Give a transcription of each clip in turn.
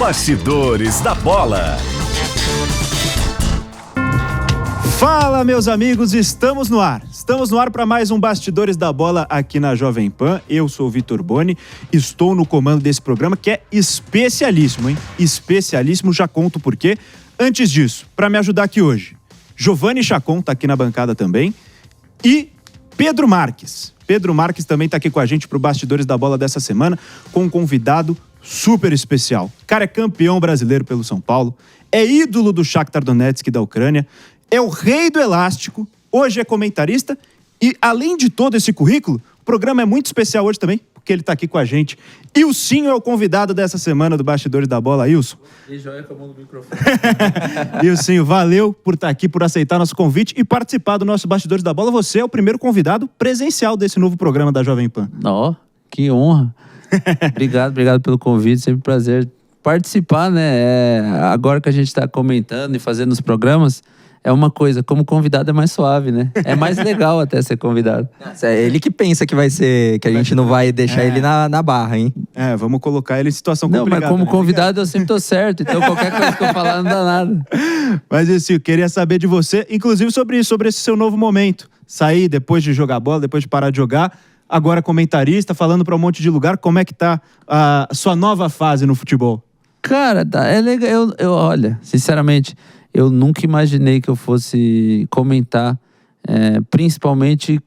Bastidores da Bola. Fala, meus amigos, estamos no ar. Estamos no ar para mais um Bastidores da Bola aqui na Jovem Pan. Eu sou o Vitor Boni, estou no comando desse programa que é especialíssimo, hein? Especialíssimo, já conto por quê. Antes disso, para me ajudar aqui hoje, Giovanni Chacon tá aqui na bancada também e Pedro Marques. Pedro Marques também tá aqui com a gente pro Bastidores da Bola dessa semana com um convidado super especial. O cara é campeão brasileiro pelo São Paulo, é ídolo do Shakhtar Donetsk da Ucrânia, é o rei do elástico, hoje é comentarista e, além de todo esse currículo, o programa é muito especial hoje também, porque ele tá aqui com a gente. Ilcinho é o convidado dessa semana do Bastidores da Bola. Ilson. E joia com a mão no microfone. Ilcinho, valeu por estar aqui, por aceitar nosso convite e participar do nosso Bastidores da Bola. Você é o primeiro convidado presencial desse novo programa da Jovem Pan. Ó, que honra. Obrigado pelo convite, sempre um prazer participar, né? Agora que a gente está comentando e fazendo os programas, é uma coisa, como convidado é mais suave, né? É mais legal até ser convidado. É ele que pensa que vai ser, que a gente não vai deixar ele na barra, hein? Vamos colocar ele em situação complicada. Não, mas como né? convidado eu sempre tô certo, então qualquer coisa que eu falar não dá nada. Mas assim, eu queria saber de você, inclusive sobre isso, sobre esse seu novo momento. Sair depois de jogar bola, depois de parar de jogar, agora comentarista, falando para um monte de lugar, como é que tá a sua nova fase no futebol? Cara, é legal, olha, sinceramente, eu nunca imaginei que eu fosse comentar, principalmente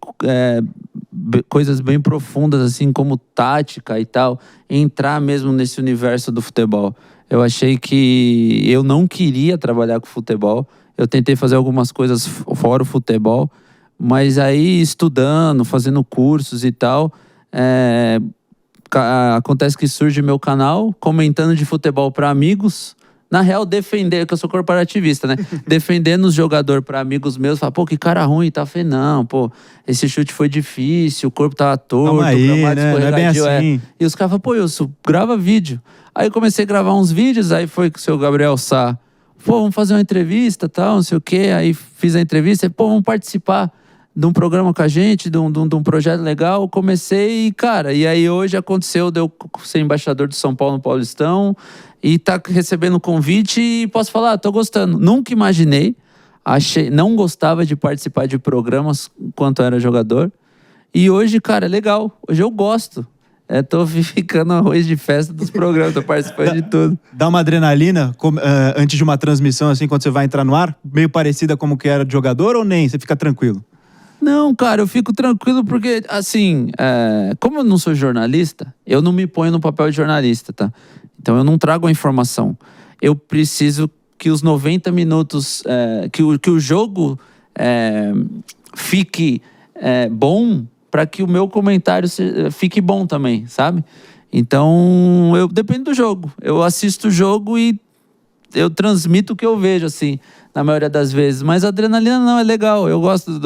coisas bem profundas, assim como tática e tal, entrar mesmo nesse universo do futebol. Eu achei que eu não queria trabalhar com futebol, eu tentei fazer algumas coisas fora o futebol, mas aí estudando, fazendo cursos e tal, acontece que surge meu canal, comentando de futebol para amigos. Na real, defender, que eu sou corporativista, né? Defendendo os jogadores para amigos meus, falar, pô, que cara ruim, tá? Eu falei, não, pô, esse chute foi difícil, o corpo tava torto, aí, o gramado né? Não é bem assim. E os caras falaram, pô, Wilson, grava vídeo. Aí eu comecei a gravar uns vídeos, aí foi com o seu Gabriel Sá, pô, vamos fazer uma entrevista, tal, não sei o quê. Aí fiz a entrevista, pô, vamos participar de um programa com a gente, de um projeto legal. Comecei, cara, e aí hoje aconteceu de eu ser embaixador de São Paulo no Paulistão e tá recebendo convite e posso falar, tô gostando. Nunca imaginei, não gostava de participar de programas enquanto era jogador. E hoje, cara, é legal. Hoje eu gosto. Tô ficando arroz de festa dos programas, tô participando de tudo. Dá uma adrenalina antes de uma transmissão, assim, quando você vai entrar no ar? Meio parecida como que era de jogador ou nem? Você fica tranquilo? Não, cara, eu fico tranquilo porque, assim, como eu não sou jornalista, eu não me ponho no papel de jornalista, tá? Então eu não trago a informação. Eu preciso que os 90 minutos, que o jogo fique bom para que o meu comentário fique bom também, sabe? Então, eu dependo do jogo. Eu assisto o jogo e eu transmito o que eu vejo, assim, na maioria das vezes. Mas a adrenalina não, é legal. Eu gosto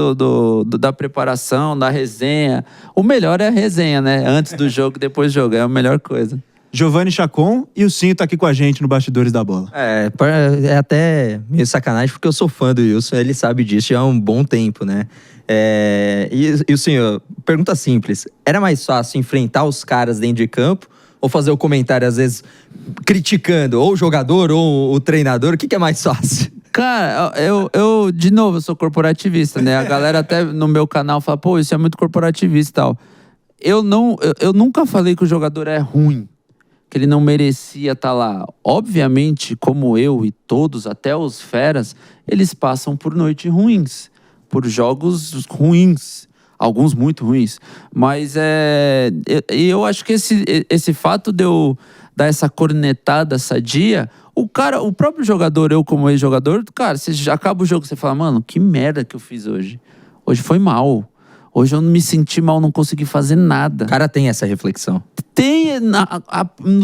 da preparação, da resenha. O melhor é a resenha, né? Antes do jogo e depois do jogo. É a melhor coisa. Giovanni Chacon e o Cinho tá aqui com a gente no Bastidores da Bola. É até meio sacanagem, porque eu sou fã do Wilson, ele sabe disso já há um bom tempo, né? E o senhor, pergunta simples, era mais fácil enfrentar os caras dentro de campo ou fazer o comentário, às vezes, criticando ou o jogador ou o treinador? O que é mais fácil? Cara, eu de novo, eu sou corporativista, né? A galera até no meu canal fala, pô, isso é muito corporativista e tal. Eu nunca falei que o jogador é ruim, que ele não merecia estar lá. Obviamente, como eu e todos, até os feras, eles passam por noites ruins, por jogos ruins, alguns muito ruins. Mas eu acho que esse fato de eu dar essa cornetada sadia, o próprio jogador, eu como ex-jogador, cara, você já acaba o jogo, você fala, mano, que merda que eu fiz hoje. Hoje foi mal. Hoje eu não me senti mal, não consegui fazer nada. O cara tem essa reflexão.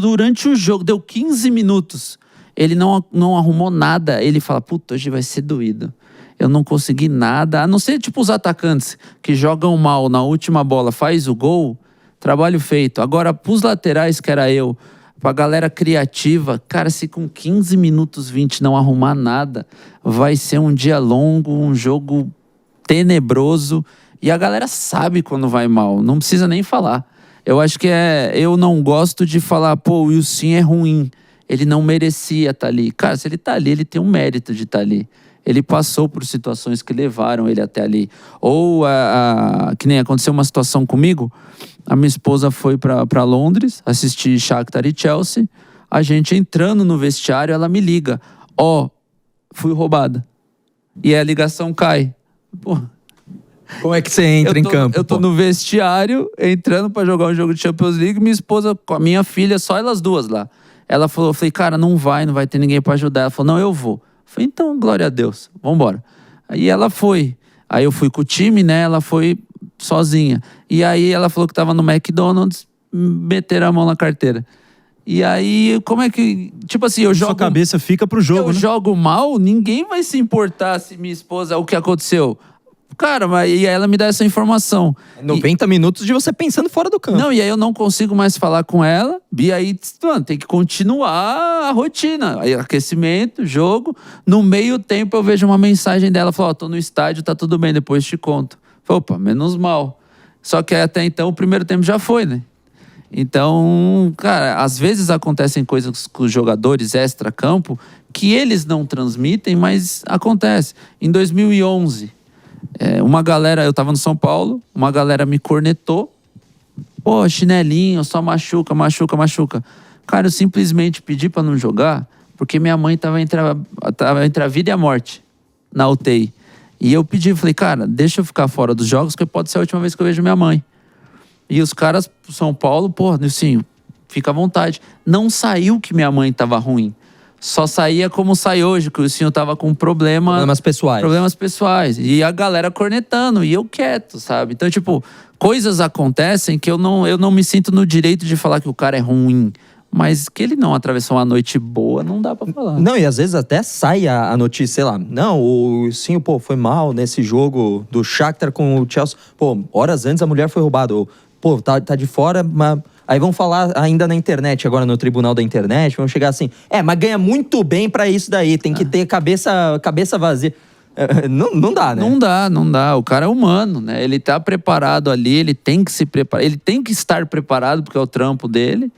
Durante o jogo, deu 15 minutos. Ele não arrumou nada. Ele fala, puta, hoje vai ser doído. Eu não consegui nada. A não ser tipo os atacantes que jogam mal na última bola, faz o gol, trabalho feito. Agora, pros laterais, que era eu, pra galera criativa, cara, se com 15 minutos, 20 não arrumar nada, vai ser um dia longo, um jogo tenebroso. E a galera sabe quando vai mal, não precisa nem falar. Eu acho que eu não gosto de falar, pô, o Wilson é ruim. ele não merecia estar ali. Cara, se ele tá ali, ele tem um mérito de estar ali. Ele passou por situações que levaram ele até ali. Ou, que nem aconteceu uma situação comigo, a minha esposa foi para Londres assistir Shakhtar e Chelsea, a gente entrando no vestiário, ela me liga, fui roubada. E a ligação cai. Pô, Como é que você entra em campo? Eu tô no vestiário, entrando pra jogar um jogo de Champions League, minha esposa com a minha filha, só elas duas lá. Ela falou, eu falei, cara, não vai ter ninguém pra ajudar. Ela falou, não, eu vou. Eu falei, então, glória a Deus, vambora. Aí ela foi. Aí eu fui com o time, né? Ela foi sozinha. E aí ela falou que tava no McDonald's, meteram a mão na carteira. E aí, como é que... Tipo assim, eu jogo... Sua cabeça fica pro jogo, eu né? jogo mal, ninguém vai se importar se minha esposa... O que aconteceu? Cara, mas e aí ela me dá essa informação. 90 minutos de você pensando fora do campo. Não, e aí eu não consigo mais falar com ela. E aí, mano, tem que continuar a rotina. Aí, aquecimento, jogo. No meio tempo eu vejo uma mensagem dela. Falou, tô no estádio, tá tudo bem, depois te conto. Falei, opa, menos mal. Só que até então o primeiro tempo já foi, né? Então, cara, às vezes acontecem coisas com os jogadores extra-campo que eles não transmitem, mas acontece. Em 2011, uma galera, eu tava no São Paulo, uma galera me cornetou. Pô, chinelinho, só machuca. Cara, eu simplesmente pedi pra não jogar porque minha mãe tava entre a vida e a morte na UTI. E eu pedi, falei, cara, deixa eu ficar fora dos jogos, porque pode ser a última vez que eu vejo minha mãe. E os caras, São Paulo, pô, Nilcinho, fica à vontade. Não saiu que minha mãe tava ruim. Só saía como sai hoje, que o Nilcinho tava com Problemas pessoais. Problemas pessoais. E a galera cornetando, e eu quieto, sabe? Então, tipo, coisas acontecem que eu não me sinto no direito de falar que o cara é ruim. Mas que ele não atravessou uma noite boa, não dá pra falar. Não, e às vezes até sai a notícia, sei lá. Não, o Sim, pô, foi mal nesse jogo do Shakhtar com o Chelsea. Pô, horas antes a mulher foi roubada. Ou, pô, tá de fora, mas... Aí vão falar ainda na internet, agora no tribunal da internet, vão chegar assim, mas ganha muito bem pra isso daí, tem que ter cabeça vazia. Não dá, né? Não dá. O cara é humano, né? Ele tá preparado ali, ele tem que se preparar, ele tem que estar preparado, porque é o trampo dele.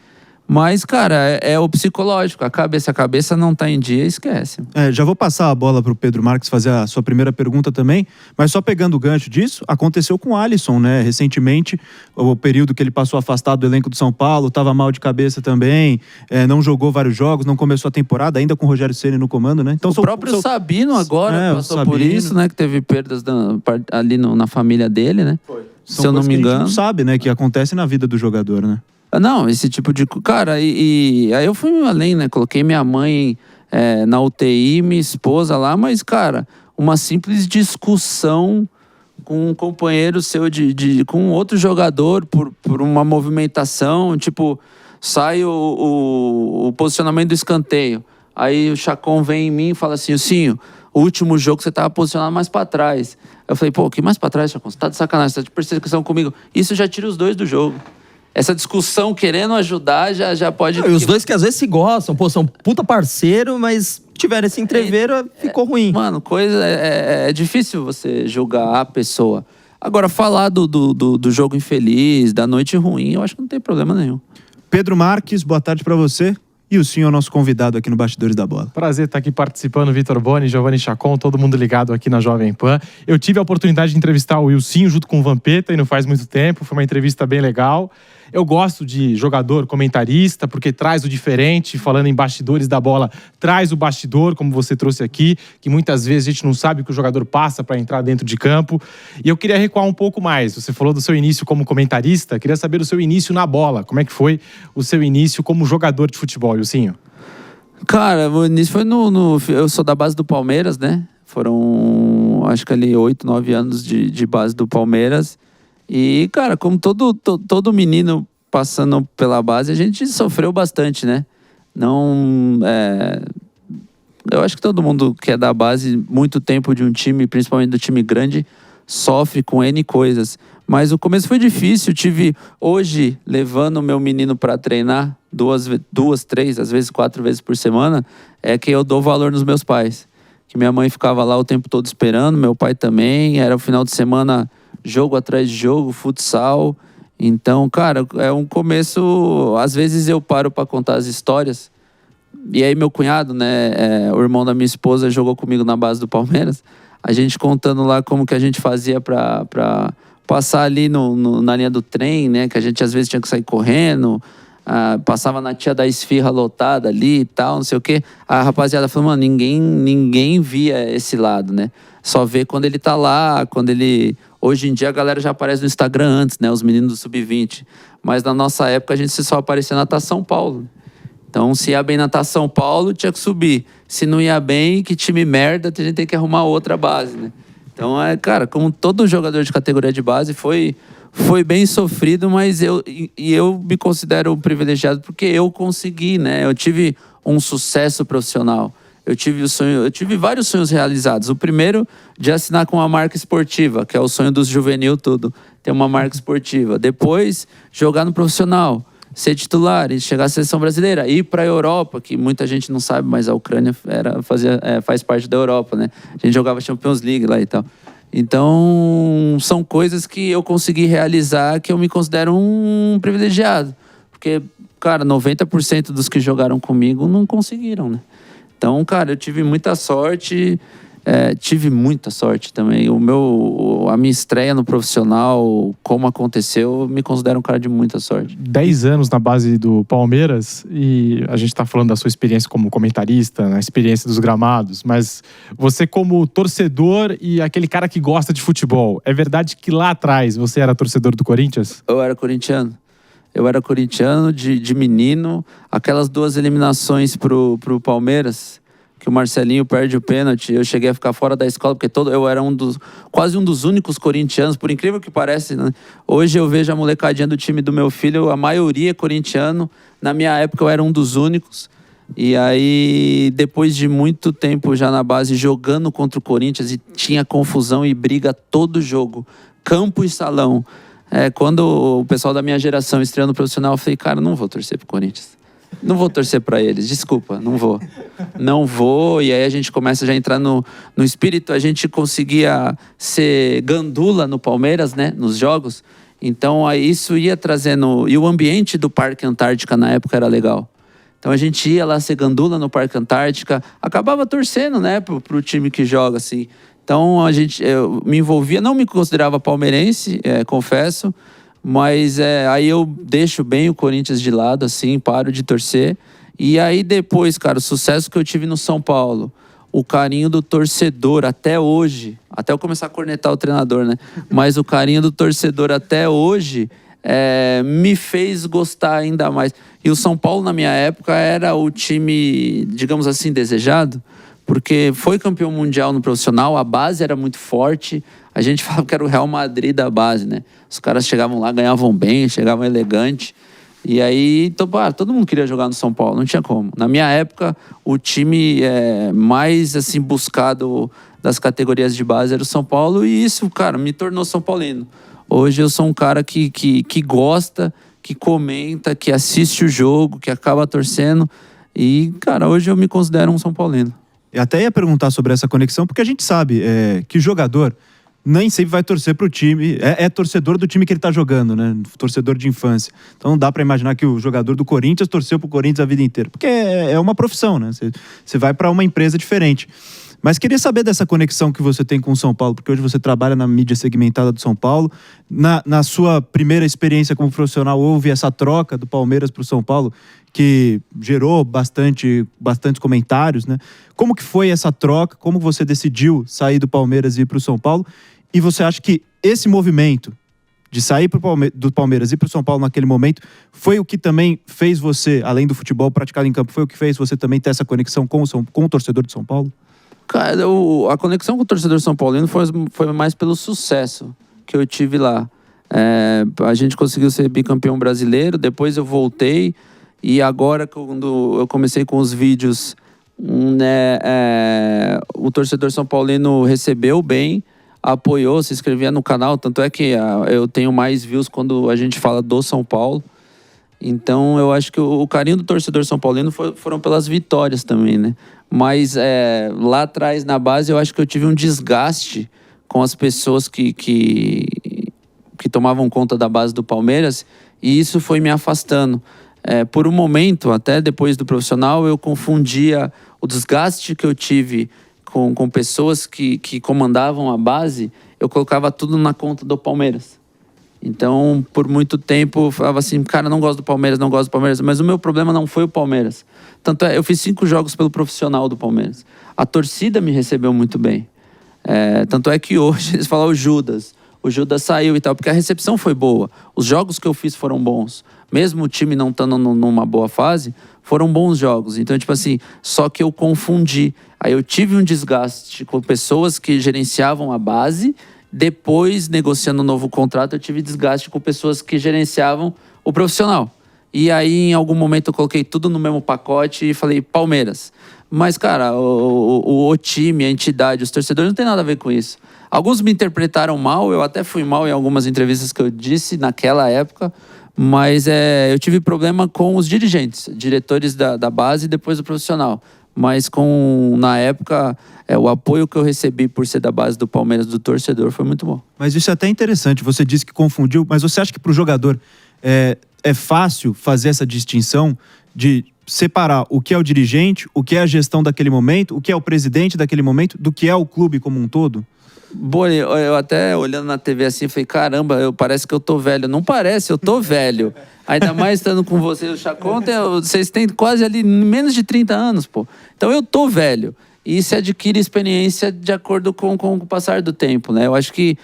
Mas, cara, é o psicológico. A cabeça não tá em dia, esquece. Já vou passar a bola pro Pedro Marques fazer a sua primeira pergunta também, mas só pegando o gancho disso, aconteceu com o Alisson, né? Recentemente, o período que ele passou afastado do elenco do São Paulo, tava mal de cabeça também, não jogou vários jogos, não começou a temporada, ainda com o Rogério Ceni no comando, né? Então, o próprio Sabino agora passou por isso, né? Que teve perdas ali na família dele, né? Se eu não me engano. A gente não sabe, né? Que acontece na vida do jogador, né? Não, esse tipo de... Cara, aí eu fui além, né? Coloquei minha mãe na UTI, minha esposa lá, mas, cara, uma simples discussão com um companheiro seu, com outro jogador por uma movimentação, tipo, sai o posicionamento do escanteio. Aí o Chacon vem em mim e fala assim, Cinho, o último jogo você tava posicionado mais pra trás. Eu falei, pô, que mais pra trás, Chacon? Você tá de sacanagem, você tá de perseguição comigo. Isso já tira os dois do jogo. Essa discussão querendo ajudar já pode... E os dois que às vezes se gostam, pô, são puta parceiro, mas tiveram esse entreveiro, ficou ruim. Mano, é difícil você julgar a pessoa. Agora, falar do jogo infeliz, da noite ruim, eu acho que não tem problema nenhum. Pedro Marques, boa tarde pra você. E o senhor é o nosso convidado aqui no Bastidores da Bola. Prazer estar aqui participando, Vitor Boni, Giovanni Chacon, todo mundo ligado aqui na Jovem Pan. Eu tive a oportunidade de entrevistar o Wilsinho junto com o Vampeta e não faz muito tempo, foi uma entrevista bem legal. Eu gosto de jogador comentarista, porque traz o diferente, falando em bastidores da bola, traz o bastidor, como você trouxe aqui, que muitas vezes a gente não sabe o que o jogador passa para entrar dentro de campo. E eu queria recuar um pouco mais. Você falou do seu início como comentarista, queria saber do seu início na bola. Como é que foi o seu início como jogador de futebol, Wilsinho? Cara, o início foi eu sou da base do Palmeiras, né? Foram, acho que ali 8, 9 anos de base do Palmeiras. E, cara, como todo menino passando pela base, a gente sofreu bastante, né? Eu acho que todo mundo que é da base, muito tempo de um time, principalmente do time grande, sofre com N coisas. Mas o começo foi difícil. Hoje, levando o meu menino para treinar 2, 3, às vezes 4 vezes por semana, é que eu dou valor nos meus pais. Que minha mãe ficava lá o tempo todo esperando, meu pai também. Era o final de semana... jogo atrás de jogo, futsal. Então, cara, é um começo... Às vezes eu paro para contar as histórias E aí meu cunhado, né, o irmão da minha esposa, jogou comigo na base do Palmeiras. A gente contando lá como que a gente fazia pra passar ali na linha do trem, né? Que a gente às vezes tinha que sair correndo. Passava na tia da esfirra lotada ali e tal, não sei o quê. A rapaziada falou, mano, ninguém via esse lado, né? Só vê quando ele tá lá, quando ele... Hoje em dia a galera já aparece no Instagram antes, né? Os meninos do Sub-20. Mas na nossa época a gente só aparecia na Taça São Paulo. Então, se ia bem na Taça São Paulo, tinha que subir. Se não ia bem, que time merda, a gente tem que arrumar outra base, né? Então, cara, como todo jogador de categoria de base, foi bem sofrido, mas eu me considero um privilegiado porque eu consegui, né? Eu tive um sucesso profissional. Eu tive vários sonhos realizados. O primeiro, de assinar com uma marca esportiva, que é o sonho dos juvenil tudo, ter uma marca esportiva. Depois, jogar no profissional, ser titular e chegar à seleção brasileira, ir para a Europa, que muita gente não sabe, mas a Ucrânia faz parte da Europa, né? A gente jogava Champions League lá e tal. Então, são coisas que eu consegui realizar que eu me considero um privilegiado. Porque, cara, 90% dos que jogaram comigo não conseguiram, né? Então, cara, eu tive muita sorte... tive muita sorte também. A minha estreia no profissional, como aconteceu, eu me considero um cara de muita sorte. 10 anos na base do Palmeiras e a gente tá falando da sua experiência como comentarista, na experiência dos gramados, mas você como torcedor e aquele cara que gosta de futebol, é verdade que lá atrás você era torcedor do Corinthians? Eu era corintiano. De menino. Aquelas 2 eliminações pro Palmeiras... que o Marcelinho perde o pênalti, eu cheguei a ficar fora da escola, porque eu era quase um dos únicos corintianos, por incrível que pareça, né? Hoje eu vejo a molecadinha do time do meu filho, a maioria é corintiano. Na minha época eu era um dos únicos. E aí, depois de muito tempo já na base, jogando contra o Corinthians, e tinha confusão e briga todo jogo, campo e salão. Quando o pessoal da minha geração estreou no profissional, eu falei, cara, não vou torcer pro Corinthians. Não vou torcer pra eles, desculpa, não vou. Não vou, e aí a gente começa já a entrar no espírito. A gente conseguia ser gandula no Palmeiras, né, nos jogos. Então aí isso ia trazendo... E o ambiente do Parque Antártica na época era legal. Então a gente ia lá ser gandula no Parque Antártica, acabava torcendo, né, pro time que joga, assim. Então eu me envolvia, não me considerava palmeirense, confesso, mas aí eu deixo bem o Corinthians de lado, assim, paro de torcer. E aí depois, cara, o sucesso que eu tive no São Paulo, o carinho do torcedor até hoje, até eu começar a cornetar o treinador, né? Mas o carinho do torcedor até hoje me fez gostar ainda mais. E o São Paulo, na minha época, era o time, digamos assim, desejado, porque foi campeão mundial no profissional, a base era muito forte. A gente falava que era o Real Madrid da base, né? Os caras chegavam lá, ganhavam bem, chegavam elegante. E aí, então, todo mundo queria jogar no São Paulo, não tinha como. Na minha época, o time mais assim, buscado das categorias de base era o São Paulo. E isso, cara, me tornou São Paulino. Hoje eu sou um cara que gosta, que comenta, que assiste o jogo, que acaba torcendo. E, cara, hoje eu me considero um São Paulino. Eu até ia perguntar sobre essa conexão, porque a gente sabe que jogador nem sempre vai torcer pro time, é torcedor do time que ele tá jogando, né? Torcedor de infância. Então não dá pra imaginar que o jogador do Corinthians torceu pro Corinthians a vida inteira, porque é uma profissão, né? Você vai pra uma empresa diferente. Mas queria saber dessa conexão que você tem com o São Paulo, porque hoje você trabalha na mídia segmentada do São Paulo. Na sua primeira experiência como profissional, houve essa troca do Palmeiras pro São Paulo, que gerou bastantes comentários, né? Como que foi essa troca? Como você decidiu sair do Palmeiras e ir pro São Paulo? E você acha que esse movimento de sair do Palmeiras e ir pro São Paulo naquele momento foi o que também fez você, além do futebol praticado em campo, foi o que fez você também ter essa conexão com o torcedor de São Paulo? Cara, a conexão com o torcedor São Paulino foi mais pelo sucesso que eu tive lá. A gente conseguiu ser bicampeão brasileiro, depois eu voltei, e agora, quando eu comecei com os vídeos, o torcedor São Paulino recebeu bem, apoiou, se inscrevia no canal, tanto é que eu tenho mais views quando a gente fala do São Paulo. Então eu acho que o carinho do torcedor São Paulino foram pelas vitórias também, né? Mas lá atrás, na base, eu acho que eu tive um desgaste com as pessoas que tomavam conta da base do Palmeiras, e isso foi me afastando. por um momento, até depois do profissional, eu confundia o desgaste que eu tive com pessoas que comandavam a base, eu colocava tudo na conta do Palmeiras. Então, por muito tempo, eu falava assim, cara, não gosto do Palmeiras, não gosto do Palmeiras. Mas o meu problema não foi o Palmeiras. Tanto é, eu fiz 5 jogos pelo profissional do Palmeiras. A torcida me recebeu muito bem. Tanto é que hoje eles falam o Judas saiu e tal, porque a recepção foi boa. Os jogos que eu fiz foram bons. Mesmo o time não estando numa boa fase, foram bons jogos. Então, tipo assim, só que eu confundi. Aí eu tive um desgaste com pessoas que gerenciavam a base. Depois, negociando um novo contrato, eu tive desgaste com pessoas que gerenciavam o profissional. E aí, em algum momento, eu coloquei tudo no mesmo pacote e falei, Palmeiras. Mas, cara, o time, a entidade, os torcedores não tem nada a ver com isso. Alguns me interpretaram mal, eu até fui mal em algumas entrevistas que eu disse naquela época, mas eu tive problema com os dirigentes, diretores da base e depois do profissional. Mas na época, o apoio que eu recebi por ser da base do Palmeiras, do torcedor, foi muito bom. Mas isso é até interessante, você disse que confundiu, mas você acha que para o jogador é fácil fazer essa distinção de separar o que é o dirigente, o que é a gestão daquele momento, o que é o presidente daquele momento, do que é o clube como um todo? Bom, eu até olhando na TV assim, falei, caramba, parece que eu tô velho. Não parece, eu tô velho. Ainda mais estando com você e o Chacon, vocês têm quase ali menos de 30 anos, pô. Então eu tô velho. E se adquire experiência de acordo com o passar do tempo, né? Eu acho que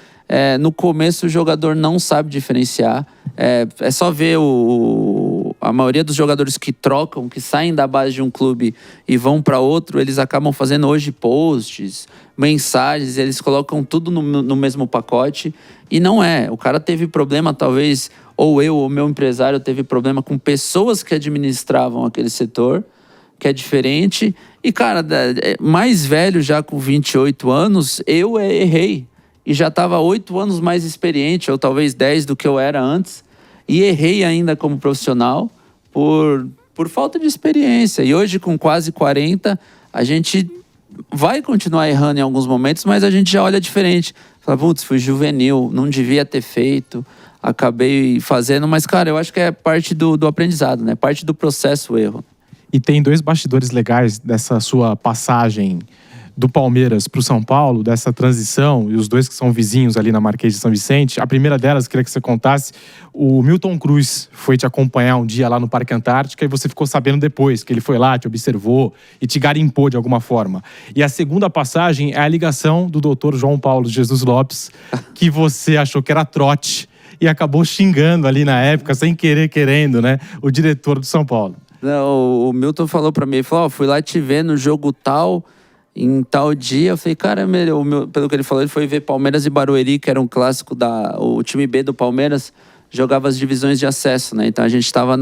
no começo o jogador não sabe diferenciar. É só ver a maioria dos jogadores que trocam, que saem da base de um clube e vão para outro, eles acabam fazendo hoje posts, mensagens, eles colocam tudo no mesmo pacote. E não é. O cara teve problema, talvez, ou eu, ou meu empresário teve problema com pessoas que administravam aquele setor, que é diferente. E, cara, mais velho, já com 28 anos, eu errei. E já estava 8 anos mais experiente, ou talvez 10 do que eu era antes. E errei ainda como profissional por falta de experiência. E hoje, com quase 40, a gente vai continuar errando em alguns momentos, mas a gente já olha diferente. Fala, putz, fui juvenil, não devia ter feito, acabei fazendo. Mas, cara, eu acho que é parte do aprendizado, né? Parte do processo o erro. E tem 2 bastidores legais dessa sua passagem do Palmeiras para o São Paulo, dessa transição, e os 2 que são vizinhos ali na Marquês de São Vicente. A primeira delas, queria que você contasse, o Milton Cruz foi te acompanhar um dia lá no Parque Antártica e você ficou sabendo depois que ele foi lá, te observou e te garimpou de alguma forma. E a segunda passagem é a ligação do Dr. João Paulo Jesus Lopes, que você achou que era trote e acabou xingando ali na época, sem querer, querendo, né, o diretor do São Paulo. Não, o Milton falou para mim, ele falou, fui lá te ver no jogo tal, em tal dia. Eu falei, cara, pelo que ele falou, ele foi ver Palmeiras e Barueri, que era um clássico o time B do Palmeiras jogava as divisões de acesso, né? Então a gente tava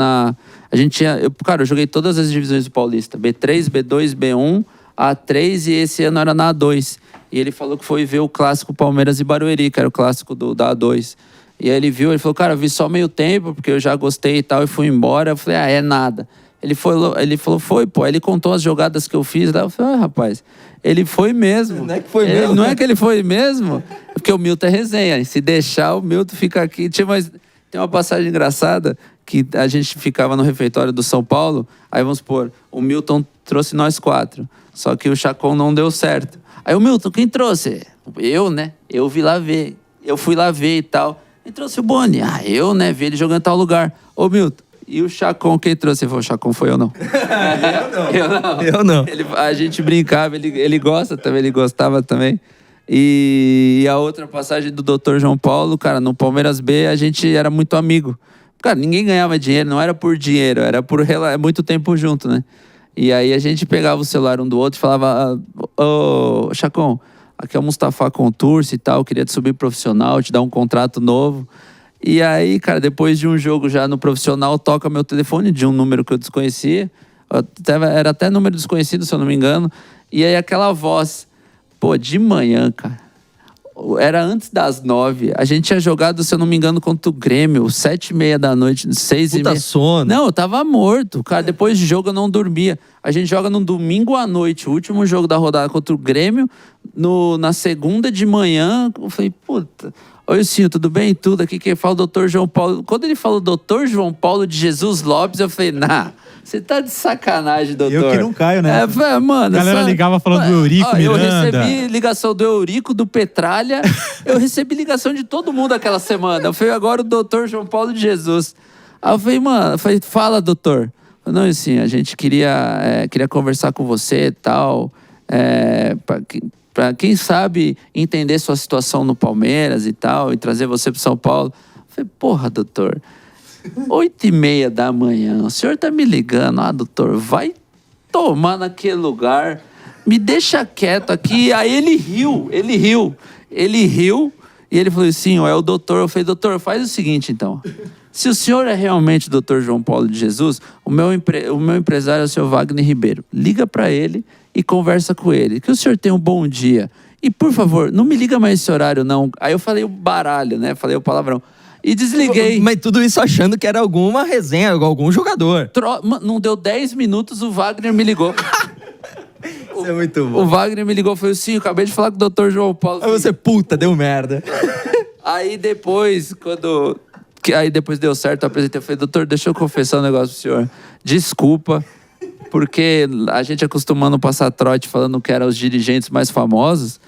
eu joguei todas as divisões do Paulista, B3, B2, B1, A3 e esse ano era na A2. E ele falou que foi ver o clássico Palmeiras e Barueri, que era o clássico da A2. E aí ele viu, ele falou, cara, eu vi só meio tempo, porque eu já gostei e tal, e fui embora. Eu falei, é nada. Ele falou, foi, pô. Ele contou as jogadas que eu fiz lá. Eu falei, rapaz, ele foi mesmo. Não é que foi mesmo? Não é que ele foi mesmo? Porque o Milton é resenha. E se deixar, o Milton fica aqui. Tem uma passagem engraçada que a gente ficava no refeitório do São Paulo. Aí vamos supor, o Milton trouxe nós 4. Só que o Chacon não deu certo. Aí o Milton, quem trouxe? Eu, né? Eu fui lá ver e tal. Quem trouxe o Boni? Eu, né? Vi ele jogando em tal lugar. Ô, Milton. E o Chacon, quem trouxe? Ele falou, o Chacon foi eu não. Eu não. A gente brincava, ele gosta também, ele gostava também. E a outra passagem do Dr. João Paulo, cara, no Palmeiras B, a gente era muito amigo. Cara, ninguém ganhava dinheiro, não era por dinheiro, era por muito tempo junto, né? E aí a gente pegava o celular um do outro e falava, ô, Chacon, aqui é o Mustafa Contursi e tal, queria te subir profissional, te dar um contrato novo. E aí, cara, depois de um jogo já no profissional, toca meu telefone de um número que eu desconhecia. Era até número desconhecido, se eu não me engano. E aí aquela voz, pô, de manhã, cara. Era antes das 9. A gente tinha jogado, se eu não me engano, contra o Grêmio, 7h30 da noite, 6h30. Puta sono. Não, eu tava morto. Cara, depois de jogo eu não dormia. A gente joga no domingo à noite, o último jogo da rodada contra o Grêmio. Na segunda de manhã, eu falei, puta... Oi, Silvio, tudo bem? Tudo aqui quem fala é o doutor João Paulo. Quando ele falou doutor João Paulo de Jesus Lopes, eu falei, você tá de sacanagem, doutor. Eu que não caio, né? Mano, A galera ligava falando do Eurico Eu Miranda. recebi ligação do Eurico, do Petralha. Eu recebi ligação de todo mundo aquela semana. Eu falei, agora o doutor João Paulo de Jesus. Aí eu falei, fala, doutor. Não, assim, a gente queria conversar com você e tal. Pra quem sabe entender sua situação no Palmeiras e tal, e trazer você pro São Paulo. Eu falei, porra, doutor, 8h30 da manhã, o senhor tá me ligando, doutor, vai tomar naquele lugar, me deixa quieto aqui. Aí ele riu, e ele falou assim, é o doutor. Eu falei, doutor, faz o seguinte então, se o senhor é realmente o doutor João Paulo de Jesus, o meu empresário é o senhor Wagner Ribeiro, liga pra ele e conversa com ele, que o senhor tenha um bom dia. E, por favor, não me liga mais esse horário, não. Aí eu falei o baralho, né? Falei o palavrão. E desliguei. Mas tudo isso achando que era alguma resenha, algum jogador. Não deu 10 minutos, o Wagner me ligou. Isso é muito bom. O Wagner me ligou e falou assim, acabei de falar com o doutor João Paulo. Aí você, puta, deu merda. Aí depois, Aí depois deu certo, eu apresentei. Eu falei, doutor, deixa eu confessar um negócio pro senhor. Desculpa. Porque a gente acostumando passar trote falando que eram os dirigentes mais famosos.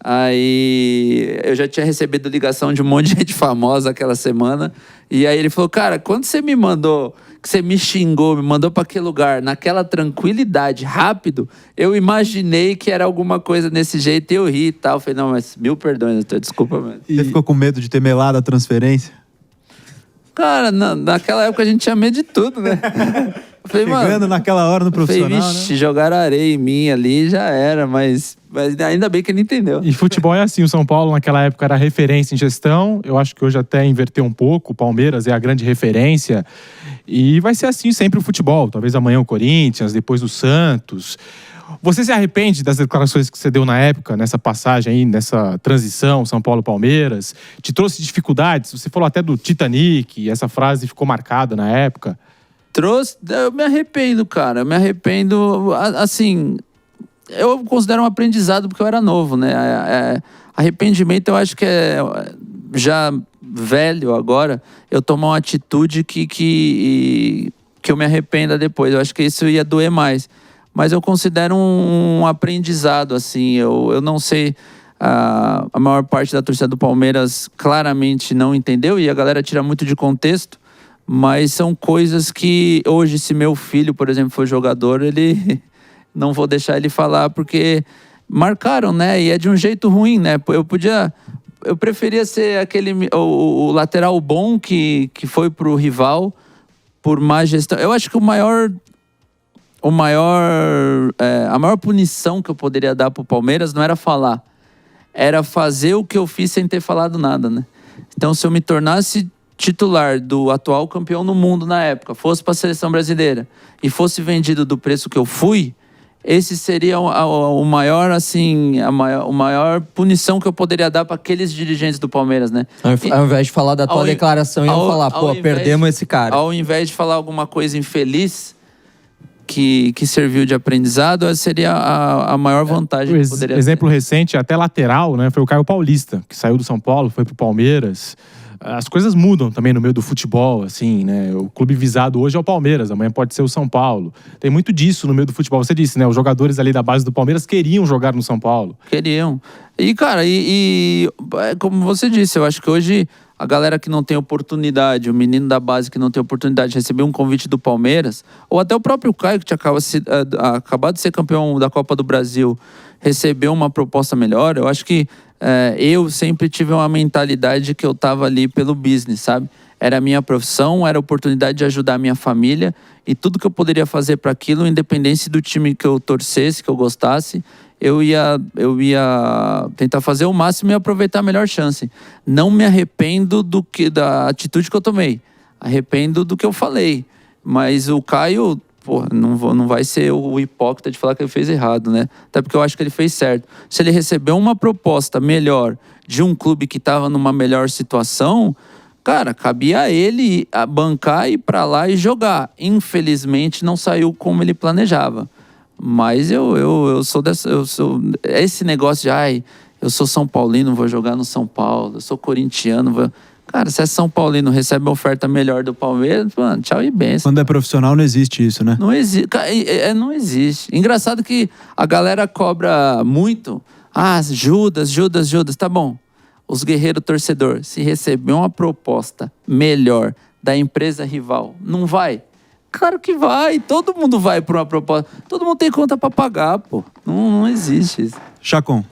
Aí eu já tinha recebido ligação de um monte de gente famosa aquela semana. E aí ele falou, cara, quando você me mandou, que você me xingou, me mandou pra aquele lugar, naquela tranquilidade, rápido, eu imaginei que era alguma coisa desse jeito e eu ri e tal. Eu falei, não, mas 1000 perdões, doutor, desculpa mesmo. Você ficou com medo de ter melado a transferência? Cara, naquela época a gente tinha medo de tudo, né? Eu falei, chegando naquela hora no profissional, falei, vixe, jogaram areia em mim ali, já era, mas ainda bem que ele entendeu. E futebol é assim, o São Paulo naquela época era referência em gestão, eu acho que hoje até inverteu um pouco, o Palmeiras é a grande referência, e vai ser assim sempre o futebol, talvez amanhã o Corinthians, depois o Santos. Você se arrepende das declarações que você deu na época, nessa passagem aí, nessa transição São Paulo-Palmeiras? Te trouxe dificuldades? Você falou até do Titanic, e essa frase ficou marcada na época. Trouxe, eu me arrependo, cara. Eu me arrependo, assim, eu considero um aprendizado porque eu era novo, né? Arrependimento eu acho que é já velho agora, eu tomar uma atitude que eu me arrependa depois. Eu acho que isso ia doer mais. Mas eu considero um aprendizado, assim. Eu não sei, a maior parte da torcida do Palmeiras claramente não entendeu e a galera tira muito de contexto. Mas são coisas que hoje, se meu filho, por exemplo, for jogador, ele não vou deixar ele falar porque marcaram, né? E é de um jeito ruim, né? Eu preferia ser o lateral bom que foi pro rival por má gestão. Eu acho que a maior punição que eu poderia dar pro Palmeiras não era falar, era fazer o que eu fiz sem ter falado nada, né? Então, se eu me tornasse titular do atual campeão no mundo na época, fosse para a seleção brasileira e fosse vendido do preço que eu fui, esse seria o maior, assim, a maior punição que eu poderia dar para aqueles dirigentes do Palmeiras, né? Ao invés de falar da tua declaração, iam falar, perdemos esse cara. Ao invés de falar alguma coisa infeliz que serviu de aprendizado, seria a maior vantagem que poderia ter. Exemplo recente, até lateral, né? Foi o Caio Paulista, que saiu do São Paulo, foi pro Palmeiras. As coisas mudam também no meio do futebol, assim, né? O clube visado hoje é o Palmeiras, amanhã pode ser o São Paulo. Tem muito disso no meio do futebol. Você disse, né? Os jogadores ali da base do Palmeiras queriam jogar no São Paulo. Queriam. E, cara, como você disse, eu acho que hoje a galera que não tem oportunidade, o menino da base que não tem oportunidade de receber um convite do Palmeiras, ou até o próprio Caio, que tinha acabado de ser campeão da Copa do Brasil, recebeu uma proposta melhor, eu acho que eu sempre tive uma mentalidade que eu tava ali pelo business, sabe? Era a minha profissão, era a oportunidade de ajudar a minha família e tudo que eu poderia fazer para aquilo, independente do time que eu torcesse, que eu gostasse, eu ia tentar fazer o máximo e aproveitar a melhor chance. Não me arrependo da atitude que eu tomei. Arrependo do que eu falei. Mas o Caio, não vai ser o hipócrita de falar que ele fez errado, né? Até porque eu acho que ele fez certo. Se ele recebeu uma proposta melhor de um clube que estava numa melhor situação, cara, cabia a ele bancar, ir para lá e jogar. Infelizmente, não saiu como ele planejava. Mas eu sou esse negócio de Eu sou São Paulino, vou jogar no São Paulo. Eu sou corintiano, vou... Cara, se é São Paulino, recebe uma oferta melhor do Palmeiras, mano, tchau e benção. Quando é profissional não existe isso, né? Não existe. Não existe. Engraçado que a galera cobra muito. Ah, Judas. Tá bom. Os guerreiros torcedor, se receber uma proposta melhor da empresa rival, não vai? Claro que vai. Todo mundo vai por uma proposta. Todo mundo tem conta pra pagar, pô. Não existe isso. Chacon.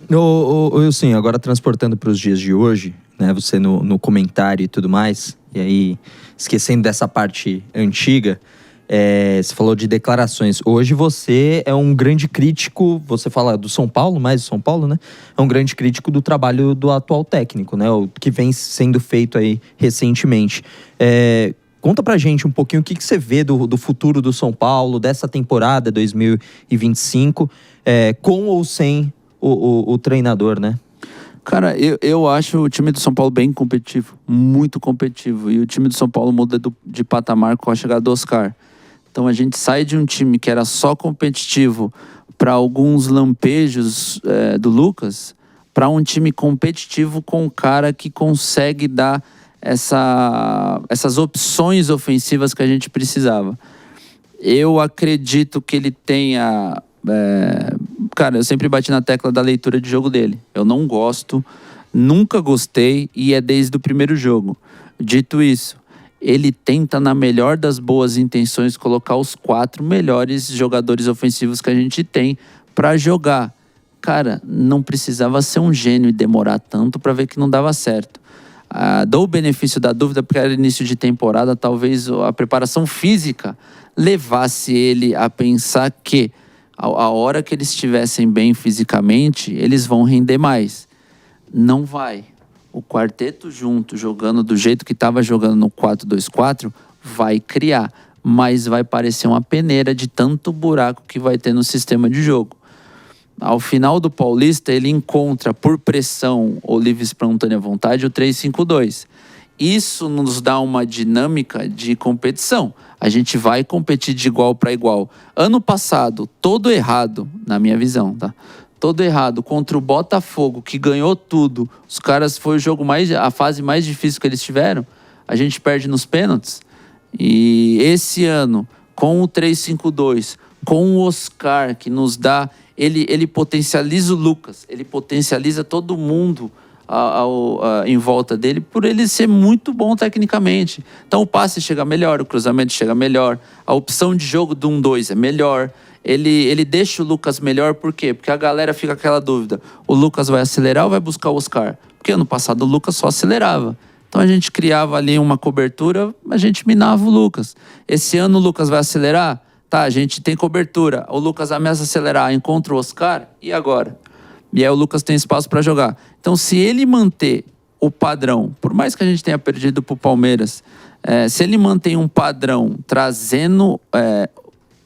Sim, agora transportando para os dias de hoje, né? Você no comentário e tudo mais, e aí esquecendo dessa parte antiga, você falou de declarações. Hoje você é um grande crítico, você fala do São Paulo, mais do São Paulo, né? É um grande crítico do trabalho do atual técnico, né? O que vem sendo feito aí recentemente. Conta pra gente um pouquinho o que você vê do futuro do São Paulo, dessa temporada 2025, com ou sem o treinador, né? Cara, eu acho o time do São Paulo bem competitivo, muito competitivo. E o time do São Paulo muda de patamar com a chegada do Oscar. Então a gente sai de um time que era só competitivo para alguns lampejos do Lucas, para um time competitivo com um cara que consegue dar essas opções ofensivas que a gente precisava. Eu acredito que ele tenha... Cara, eu sempre bati na tecla da leitura de jogo dele. Eu não gosto, nunca gostei e é desde o primeiro jogo. Dito isso, ele tenta, na melhor das boas intenções, colocar os 4 melhores jogadores ofensivos que a gente tem para jogar. Cara, não precisava ser um gênio e demorar tanto para ver que não dava certo. Dou o benefício da dúvida porque era início de temporada, talvez a preparação física levasse ele a pensar que a hora que eles estivessem bem fisicamente, eles vão render mais. Não vai. O quarteto junto, jogando do jeito que estava jogando no 4-2-4, vai criar, mas vai parecer uma peneira de tanto buraco que vai ter no sistema de jogo. Ao final do Paulista, ele encontra, por pressão ou livre espontânea vontade, o 3-5-2. Isso nos dá uma dinâmica de competição. A gente vai competir de igual para igual. Ano passado, todo errado, na minha visão, tá? Todo errado contra o Botafogo, que ganhou tudo. Os caras, foi o jogo a fase mais difícil que eles tiveram. A gente perde nos pênaltis. E esse ano, com o 3-5-2, com o Oscar, que nos dá... Ele potencializa o Lucas, ele potencializa todo mundo em volta dele, por ele ser muito bom tecnicamente. Então o passe chega melhor, o cruzamento chega melhor, a opção de jogo do 1-2 é melhor. Ele deixa o Lucas melhor, por quê? Porque a galera fica com aquela dúvida: o Lucas vai acelerar ou vai buscar o Oscar? Porque ano passado o Lucas só acelerava. Então a gente criava ali uma cobertura, a gente minava o Lucas. Esse ano o Lucas vai acelerar? Tá, a gente tem cobertura. O Lucas ameaça acelerar, encontra o Oscar, e agora? E aí o Lucas tem espaço para jogar. Então, se ele manter o padrão, por mais que a gente tenha perdido pro Palmeiras, se ele mantém um padrão trazendo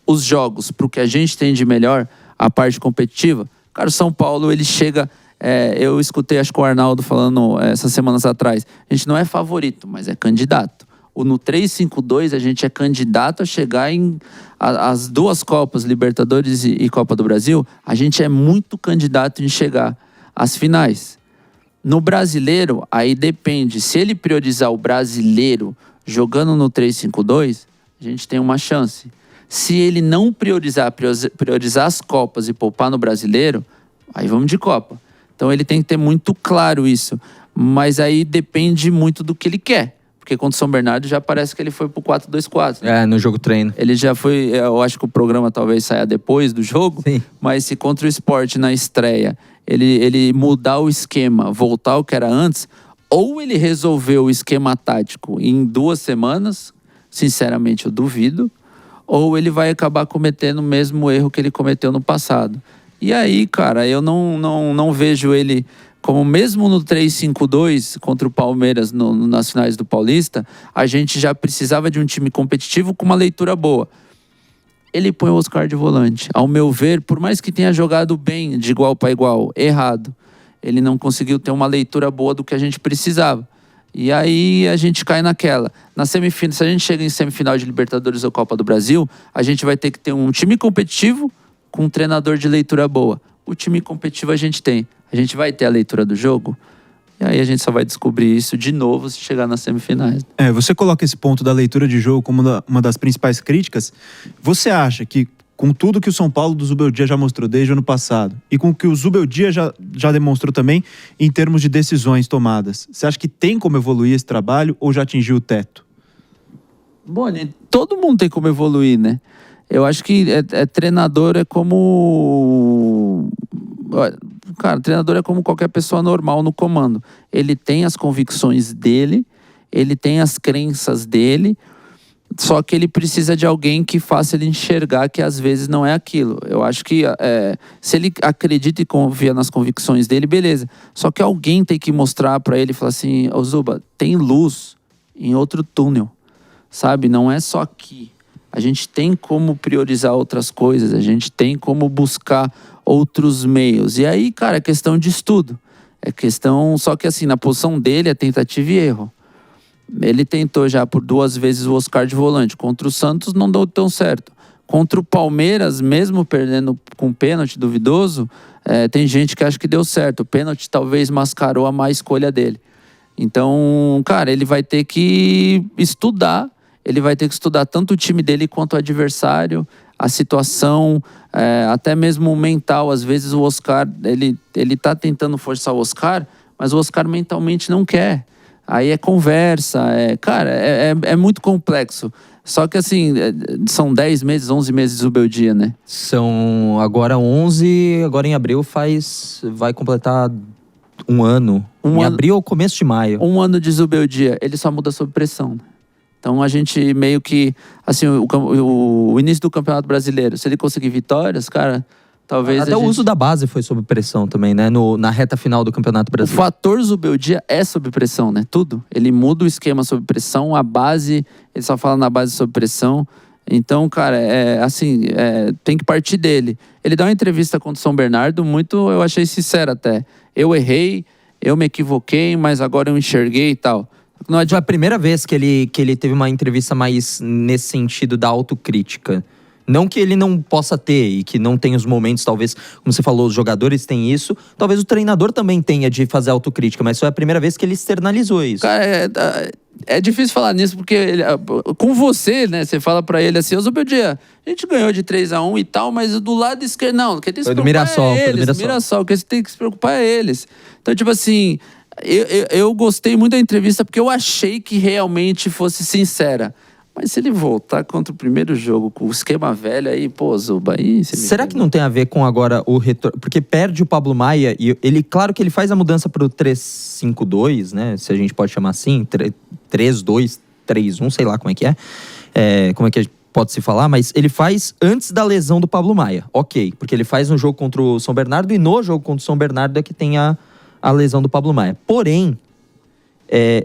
os jogos pro que a gente tem de melhor, a parte competitiva, cara, o São Paulo, ele chega... eu escutei, acho que o Arnaldo falando essas semanas atrás, a gente não é favorito, mas é candidato. No 3-5-2, a gente é candidato a chegar as 2 Copas, Libertadores e Copa do Brasil, a gente é muito candidato em chegar às finais. No brasileiro, aí depende. Se ele priorizar o brasileiro jogando no 3-5-2, a gente tem uma chance. Se ele não priorizar as Copas e poupar no brasileiro, aí vamos de Copa. Então ele tem que ter muito claro isso. Mas aí depende muito do que ele quer. Porque contra o São Bernardo já parece que ele foi pro 4-2-4. Né? No jogo treino. Ele já foi... Eu acho que o programa talvez saia depois do jogo. Sim. Mas se contra o Sport na estreia, ele mudar o esquema, voltar ao que era antes, ou ele resolveu o esquema tático em 2 semanas, sinceramente eu duvido, ou ele vai acabar cometendo o mesmo erro que ele cometeu no passado. E aí, cara, eu não vejo ele... Como mesmo no 3-5-2 contra o Palmeiras nas finais do Paulista, a gente já precisava de um time competitivo com uma leitura boa. Ele põe o Oscar de volante. Ao meu ver, por mais que tenha jogado bem de igual para igual, errado, ele não conseguiu ter uma leitura boa do que a gente precisava. E aí a gente cai naquela. Na semifinal, se a gente chega em semifinal de Libertadores ou Copa do Brasil, a gente vai ter que ter um time competitivo com um treinador de leitura boa. O time competitivo a gente tem. A gente vai ter a leitura do jogo? E aí a gente só vai descobrir isso de novo se chegar nas semifinais. Você coloca esse ponto da leitura de jogo como uma das principais críticas. Você acha que, com tudo que o São Paulo do Zubeldia já mostrou desde o ano passado, e com o que o Zubeldia já demonstrou também em termos de decisões tomadas, você acha que tem como evoluir esse trabalho ou já atingiu o teto? Boni, todo mundo tem como evoluir, né? Eu acho que treinador é como... Cara, treinador é como qualquer pessoa normal no comando. Ele tem as convicções dele, ele tem as crenças dele, só que ele precisa de alguém que faça ele enxergar que às vezes não é aquilo. Eu acho que se ele acredita e confia nas convicções dele, beleza. Só que alguém tem que mostrar pra ele e falar assim: ô Zuba, tem luz em outro túnel, sabe? Não é só aqui. A gente tem como priorizar outras coisas, a gente tem como buscar outros meios. E aí, cara, é questão de estudo. É questão... Só que assim, na posição dele é tentativa e erro. Ele tentou já por 2 vezes o Oscar de volante. Contra o Santos não deu tão certo. Contra o Palmeiras, mesmo perdendo com pênalti duvidoso, tem gente que acha que deu certo. O pênalti talvez mascarou a má escolha dele. Então, cara, ele vai ter que estudar. Ele vai ter que estudar tanto o time dele quanto o adversário, a situação, até mesmo o mental. Às vezes o Oscar, ele tá tentando forçar o Oscar, mas o Oscar mentalmente não quer. Aí é conversa, cara, é muito complexo. Só que assim, são 10 meses, 11 meses de Zubeldia, né? São agora 11, agora em abril vai completar 1 ano. Em abril ou começo de maio. 1 ano de Zubeldia, ele só muda sob pressão. Então a gente meio que, assim, o início do Campeonato Brasileiro, se ele conseguir vitórias, cara, talvez até o uso da base foi sob pressão também, né? Na reta final do Campeonato O Brasileiro. fator Zubeldia é sob pressão, né? Tudo. Ele muda o esquema sob pressão, a base, ele só fala na base sob pressão. Então, cara, tem que partir dele. Ele dá uma entrevista contra o São Bernardo, eu achei sincera até. Eu errei, eu me equivoquei, mas agora eu enxerguei e tal. Não é a primeira vez que ele teve uma entrevista mais nesse sentido da autocrítica. Não que ele não possa ter e que não tenha os momentos, talvez, como você falou, os jogadores têm isso. Talvez o treinador também tenha de fazer autocrítica, mas foi a primeira vez que ele externalizou isso. Cara, é difícil falar nisso, porque com você, né, você fala pra ele assim: ô Zubeldia, a gente ganhou de 3-1 e tal, mas do lado esquerdo, não, quem tem que se preocupar é eles. Mirassol, quem tem que se preocupar é eles. Então, tipo assim, eu gostei muito da entrevista porque eu achei que realmente fosse sincera. Mas se ele voltar contra o primeiro jogo com o esquema velho aí, pô, Zuba, aí... Será que não tem a ver com agora o retorno? Porque perde o Pablo Maia e ele, claro que ele faz a mudança pro 3-5-2, né? Se a gente pode chamar assim, 3-2-3-1, sei lá como é que é. Como é que pode se falar, mas ele faz antes da lesão do Pablo Maia. Ok, porque ele faz no jogo contra o São Bernardo e no jogo contra o São Bernardo é que tem a lesão do Pablo Maia. Porém,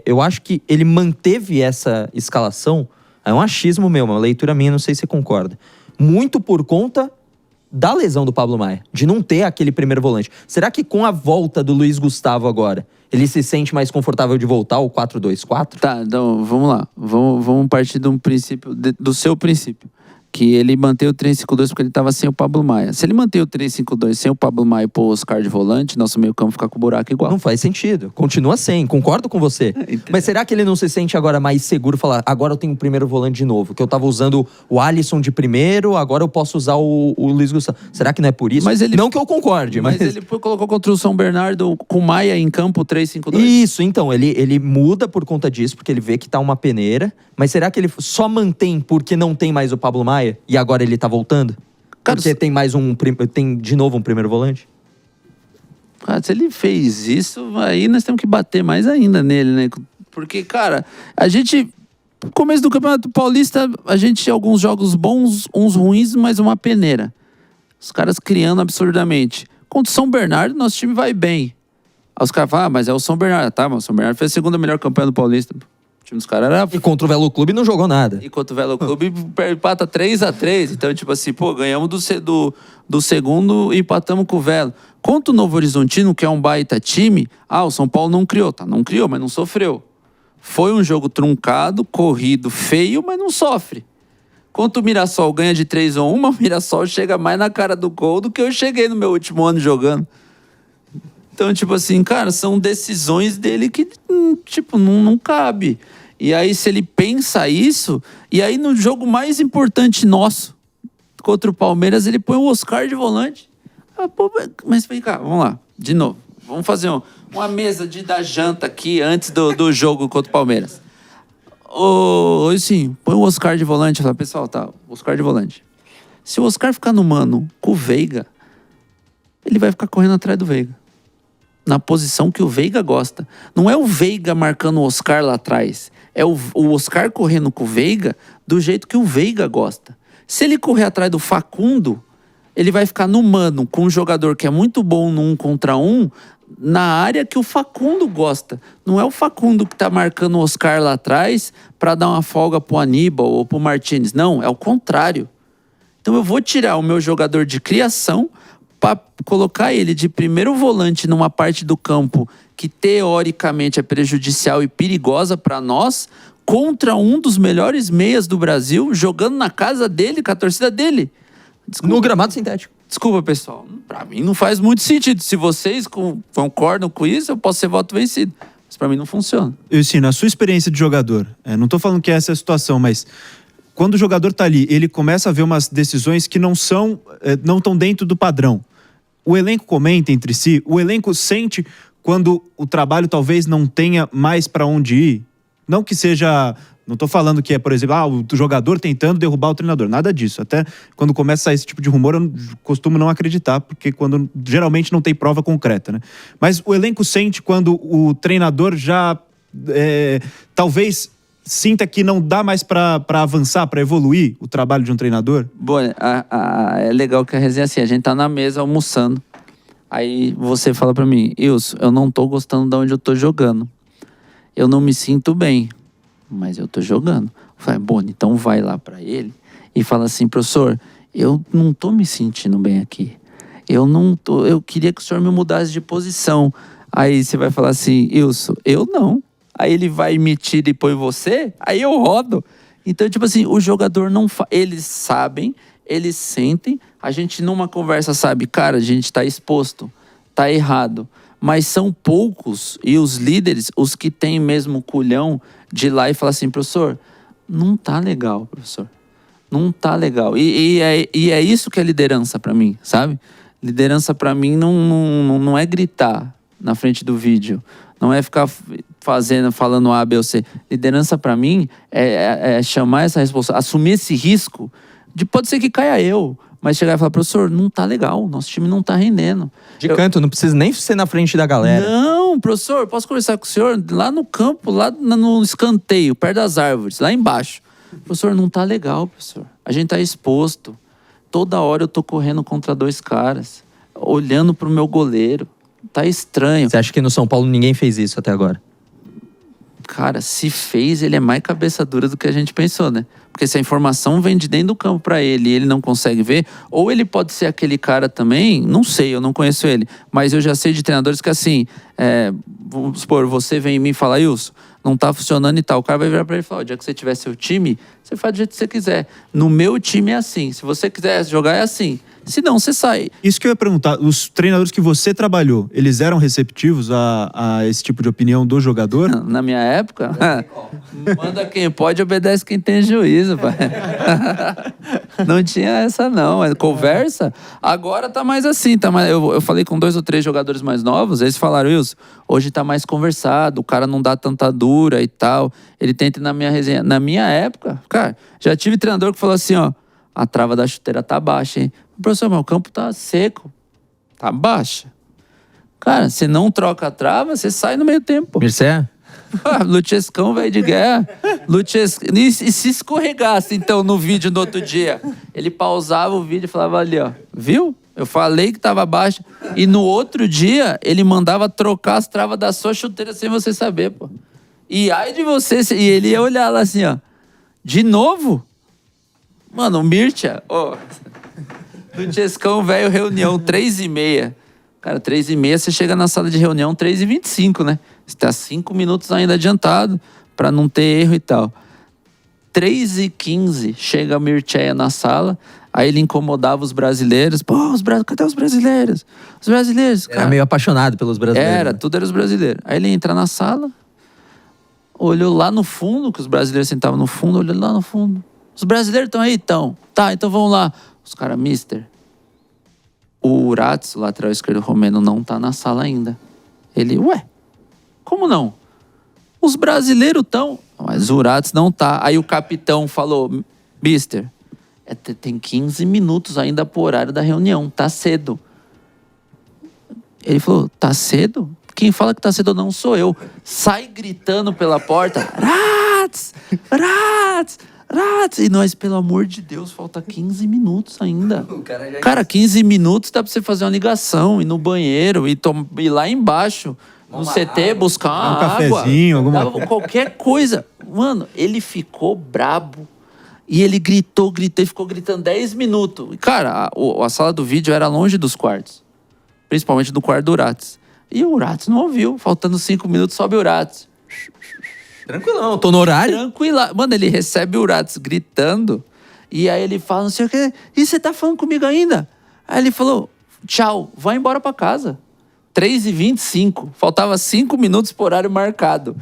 eu acho que ele manteve essa escalação. É um achismo meu, uma leitura minha, não sei se você concorda. Muito por conta da lesão do Pablo Maia, de não ter aquele primeiro volante. Será que com a volta do Luiz Gustavo agora, ele se sente mais confortável de voltar ao 4-2-4? Tá, então vamos lá. Vamos partir de um princípio, do seu princípio. Que ele manteve o 3-5-2 porque ele estava sem o Pablo Maia. Se ele manter o 3-5-2 sem o Pablo Maia e pôr o Oscar de volante, nosso meio campo fica com o buraco igual. Não faz sentido. Continua sem. Concordo com você. Mas será que ele não se sente agora mais seguro? Falar, agora eu tenho o primeiro volante de novo. Que eu tava usando o Alisson de primeiro, agora eu posso usar o Luiz Gustavo. Será que não é por isso? Não que eu concorde, mas... ele colocou contra o São Bernardo com o Maia em campo 3-5-2? Isso, então. Ele muda por conta disso, porque ele vê que tá uma peneira. Mas será que ele só mantém porque não tem mais o Pablo Maia? E agora ele tá voltando? Cara, porque tem de novo um primeiro volante? Cara, se ele fez isso, aí nós temos que bater mais ainda nele, né? Porque, cara, a gente... No começo do Campeonato Paulista, a gente tinha alguns jogos bons, uns ruins, mas uma peneira. Os caras criando absurdamente. Contra o São Bernardo, nosso time vai bem. Aí os caras falam, mas é o São Bernardo. Tá, mas o São Bernardo fez a segunda melhor campanha do Paulista. O time dos caras era... E contra o Velo Clube não jogou nada. E contra o Velo Clube empata 3-3. Então, tipo assim, pô, ganhamos do segundo e empatamos com o Velo. Contra o Novo Horizontino, que é um baita time, o São Paulo não criou. Tá, não criou, mas não sofreu. Foi um jogo truncado, corrido, feio, mas não sofre. Contra o Mirassol ganha de 3-1, o Mirassol chega mais na cara do gol do que eu cheguei no meu último ano jogando. Então, tipo assim, cara, são decisões dele que, tipo, não cabe. E aí, se ele pensa isso, e aí no jogo mais importante nosso, contra o Palmeiras, ele põe o Oscar de volante. Ah, pô, mas vem cá, vamos lá, de novo. Vamos fazer uma mesa da janta aqui antes do jogo contra o Palmeiras. Assim, põe o Oscar de volante. Fala, pessoal, tá, Oscar de volante. Se o Oscar ficar no mano com o Veiga, ele vai ficar correndo atrás do Veiga. Na posição que o Veiga gosta. Não é o Veiga marcando o Oscar lá atrás. É o Oscar correndo com o Veiga do jeito que o Veiga gosta. Se ele correr atrás do Facundo, ele vai ficar no mano com um jogador que é muito bom no 1 contra 1 na área que o Facundo gosta. Não é o Facundo que tá marcando o Oscar lá atrás para dar uma folga pro Aníbal ou pro Martínez. Não, é o contrário. Então eu vou tirar o meu jogador de criação para colocar ele de primeiro volante numa parte do campo que teoricamente é prejudicial e perigosa para nós, contra um dos melhores meias do Brasil, jogando na casa dele, com a torcida dele. No gramado sintético. Desculpa, pessoal. Pra mim não faz muito sentido. Se vocês concordam com isso, eu posso ser voto vencido. Mas pra mim não funciona. Eu sim, na sua experiência de jogador, não tô falando que essa é a situação, mas quando o jogador tá ali, ele começa a ver umas decisões que não estão dentro do padrão. O elenco comenta entre si, o elenco sente quando o trabalho talvez não tenha mais pra onde ir. Não que seja... Não tô falando que é, por exemplo, o jogador tentando derrubar o treinador. Nada disso. Até quando começa a sair esse tipo de rumor, eu costumo não acreditar, porque quando geralmente não tem prova concreta, né? Mas o elenco sente quando o treinador já talvez sinta que não dá mais para avançar, para evoluir o trabalho de um treinador? Bom, é legal que a resenha é assim, a gente tá na mesa almoçando. Aí você fala pra mim, Ilson, eu não tô gostando de onde eu tô jogando. Eu não me sinto bem, mas eu tô jogando. Eu falei, Boni, então vai lá pra ele e fala assim, professor, eu não tô me sentindo bem aqui. Eu queria que o senhor me mudasse de posição. Aí você vai falar assim, Ilson, eu não. Aí ele vai me tira e põe você, aí eu rodo. Então, tipo assim, o jogador não eles sabem, eles sentem, a gente numa conversa sabe, cara, a gente tá exposto, tá errado. Mas são poucos, e os líderes, os que têm mesmo culhão de ir lá e falar assim, professor, não tá legal, professor. Não tá legal. E é isso que é liderança pra mim, sabe? Liderança pra mim não é gritar na frente do vídeo. Não é ficar falando A, B ou C. Liderança pra mim é chamar essa responsabilidade, assumir esse risco de pode ser que caia eu, mas chegar e falar, professor, não tá legal, nosso time não tá rendendo. Canto, não precisa nem ser na frente da galera. Não, professor, posso conversar com o senhor lá no campo, lá no escanteio, perto das árvores, lá embaixo. Professor, não tá legal, professor. A gente tá exposto. Toda hora eu tô correndo contra dois caras, olhando pro meu goleiro. Tá estranho. Você acha que no São Paulo ninguém fez isso até agora? Cara, se fez, ele é mais cabeça dura do que a gente pensou, né? Porque se a informação vem de dentro do campo pra ele e ele não consegue ver, ou ele pode ser aquele cara também, não sei, eu não conheço ele, mas eu já sei de treinadores que assim, vamos supor, você vem em mim e fala, Ilson, não tá funcionando e tal, o cara vai virar pra ele e falar, o dia que você tiver seu time, você faz do jeito que você quiser. No meu time é assim, se você quiser jogar é assim. Se não, você sai. Isso que eu ia perguntar, os treinadores que você trabalhou, eles eram receptivos a esse tipo de opinião do jogador? Na minha época, manda quem pode, obedece quem tem juízo, pai. Não tinha essa não, conversa. Agora tá mais assim, tá mais... Eu falei com 2 ou 3 jogadores mais novos, eles falaram, Wilson, hoje tá mais conversado, o cara não dá tanta dura e tal. Ele tenta na minha resenha. Na minha época, cara, já tive treinador que falou assim, ó, a trava da chuteira tá baixa, hein? Professor, mas o campo tá seco. Tá baixa. Cara, você não troca a trava, você sai no meio tempo. Mircea? Luchescão, velho de guerra. E se escorregasse, então, no vídeo no outro dia? Ele pausava o vídeo e falava ali, ó. Viu? Eu falei que tava baixa. E no outro dia, ele mandava trocar as travas da sua chuteira sem você saber, pô. E ai de você... E ele ia olhar lá assim, ó. De novo? Mano, o Mircea... Ó... Luchescão, velho, reunião 3h30. Cara, 3h30 você chega na sala de reunião 3h25, né? Você tá 5 minutos ainda adiantado pra não ter erro e tal. 3h15, chega a Mircea na sala, aí ele incomodava os brasileiros. Pô, cadê os brasileiros? Os brasileiros, cara. Era meio apaixonado pelos brasileiros. Era, tudo era os brasileiros. Aí ele entra na sala, olhou lá no fundo, que os brasileiros sentavam no fundo, olhou lá no fundo. Os brasileiros estão aí? Estão. Tá, então vamos lá. Os caras, mister, o Urats, o lateral esquerdo romeno, não tá na sala ainda. Ele, ué, como não? Os brasileiros estão, mas o Urats não tá. Aí o capitão falou, mister, tem 15 minutos ainda pro horário da reunião, tá cedo. Ele falou, tá cedo? Quem fala que tá cedo não sou eu. Sai gritando pela porta, Urats, Urats, Urats. E nós, pelo amor de Deus, falta 15 minutos ainda. Cara, 15 minutos dá pra você fazer uma ligação, ir no banheiro, ir lá embaixo, no CT, buscar uma cafezinho, água. alguma Qualquer coisa. Mano, ele ficou brabo. E ele gritou e ficou gritando 10 minutos. E, cara, a sala do vídeo era longe dos quartos. Principalmente do quarto do Urats. E o Urats não ouviu. Faltando 5 minutos, sobe o Urats. Tranquilão, tô no horário. Tranquila. Mano, ele recebe o Urats gritando. E aí ele fala, não sei o quê. E você tá falando comigo ainda? Aí ele falou, tchau, vai embora pra casa. 3h25. Faltava 5 minutos por horário marcado.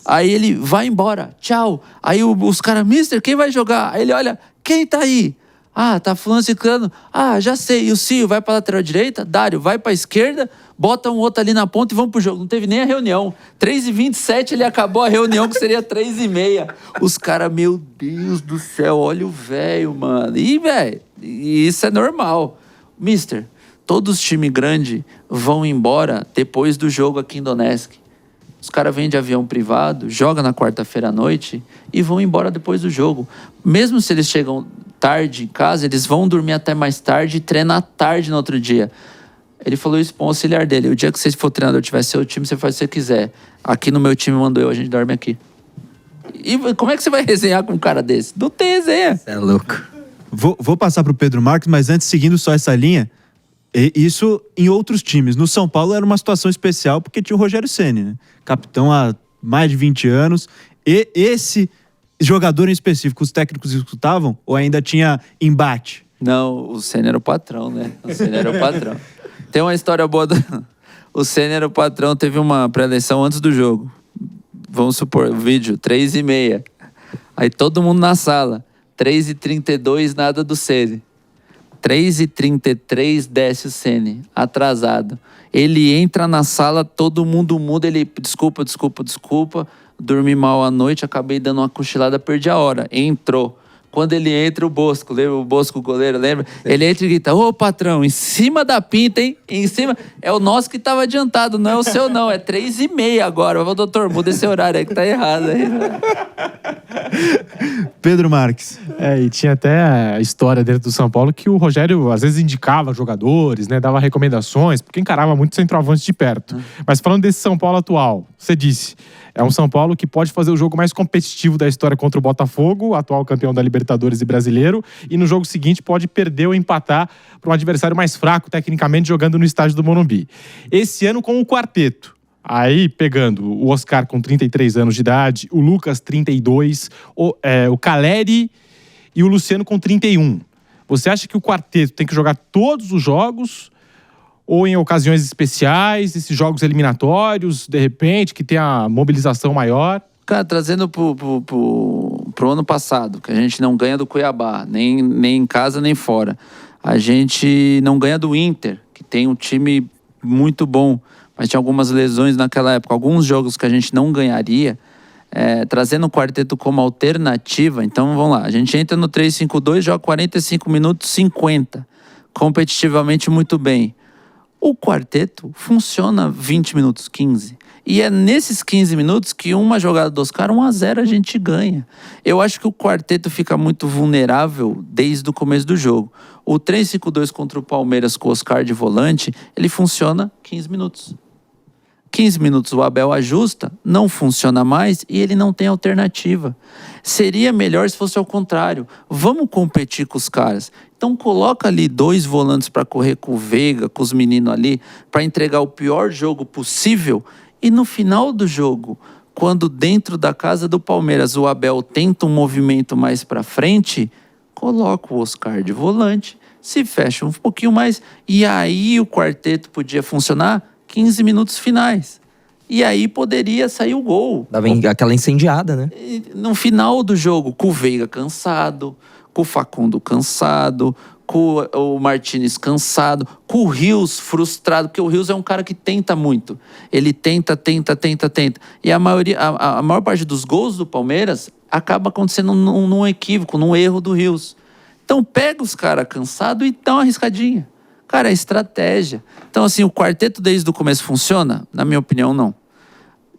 Aí ele, vai embora, tchau. Aí os caras, mister, quem vai jogar? Aí ele olha, quem tá aí? Ah, tá fulano, ciclano. Ah, já sei. E o Cio vai pra lateral direita, Dário vai pra esquerda, bota um outro ali na ponta e vamos pro jogo. Não teve nem a reunião. 3h27 ele acabou a reunião, que seria 3h30. Os caras, meu Deus do céu, olha o velho, mano. E, velho, isso é normal. Mister, todos os times grandes vão embora depois do jogo aqui em Donetsk. Os caras vêm de avião privado, jogam na quarta-feira à noite e vão embora depois do jogo. Mesmo se eles chegam tarde em casa, eles vão dormir até mais tarde e treinam à tarde no outro dia. Ele falou isso para o auxiliar dele. O dia que você for treinador, tiver seu time, você faz o que você quiser. Aqui no meu time mandou eu, a gente dorme aqui. E como é que você vai resenhar com um cara desse? Não tem resenha. Você é louco. Vou passar pro Pedro Marques, mas antes, seguindo só essa linha, isso em outros times. No São Paulo era uma situação especial porque tinha o Rogério Ceni, né? Capitão há mais de 20 anos. E esse jogador em específico, os técnicos escutavam ou ainda tinha embate? Não, o Ceni era o patrão, né? O Ceni era o patrão. Tem uma história boa. O Ceni era o patrão, teve uma pré-eleição antes do jogo. Vamos supor, vídeo, 3h30. Aí todo mundo na sala. 3h32, nada do Ceni. 3h33, desce o Ceni, atrasado. Ele entra na sala, todo mundo muda, ele, desculpa, dormi mal à noite, acabei dando uma cochilada, perdi a hora. Entrou. Quando ele entra, o Bosco, lembra? O Bosco, o goleiro, lembra? Ele entra e grita, ô patrão, em cima da pinta, hein? Em cima, é o nosso que tava adiantado, não é o seu não, é 3h30 agora. Ô doutor, muda esse horário aí que tá errado. Aí. Pedro Marques. E tinha até a história dentro do São Paulo que o Rogério às vezes indicava jogadores, né? Dava recomendações, porque encarava muito centroavante de perto. Mas falando desse São Paulo atual, você disse, é um São Paulo que pode fazer o jogo mais competitivo da história contra o Botafogo, atual campeão da Libertadores e brasileiro, e no jogo seguinte pode perder ou empatar para um adversário mais fraco tecnicamente jogando no estádio do Morumbi. Esse ano com o quarteto. Aí, pegando o Oscar com 33 anos de idade, o Lucas, 32, o Caleri e o Luciano com 31. Você acha que o quarteto tem que jogar todos os jogos ou em ocasiões especiais, esses jogos eliminatórios, de repente, que tem a mobilização maior? Cara, trazendo pro ano passado, que a gente não ganha do Cuiabá, nem em casa nem fora. A gente não ganha do Inter, que tem um time muito bom, mas tinha algumas lesões naquela época. Alguns jogos que a gente não ganharia, trazendo o quarteto como alternativa. Então, vamos lá. A gente entra no 3-5-2, joga 45 minutos, 50. Competitivamente muito bem. O quarteto funciona 20 minutos, 15. E é nesses 15 minutos que uma jogada do Oscar, 1-0 a gente ganha. Eu acho que o quarteto fica muito vulnerável desde o começo do jogo. O 3-5-2 contra o Palmeiras com o Oscar de volante, ele funciona 15 minutos. 15 minutos o Abel ajusta, não funciona mais e ele não tem alternativa. Seria melhor se fosse ao contrário. Vamos competir com os caras. Então coloca ali 2 volantes para correr com o Veiga, com os meninos ali, para entregar o pior jogo possível. E no final do jogo, quando dentro da casa do Palmeiras o Abel tenta um movimento mais para frente, coloca o Oscar de volante, se fecha um pouquinho mais, e aí o quarteto podia funcionar 15 minutos finais. E aí poderia sair o gol. Dava aquela incendiada, né? No final do jogo, com o Veiga cansado, com o Facundo cansado, com o Martínez cansado, com o Rios frustrado, porque o Rios é um cara que tenta muito. Ele tenta. E a maior parte dos gols do Palmeiras acaba acontecendo num equívoco, num erro do Rios. Então pega os caras cansados e dá uma arriscadinha. Cara, é estratégia. Então, assim, o quarteto desde o começo funciona? Na minha opinião, não.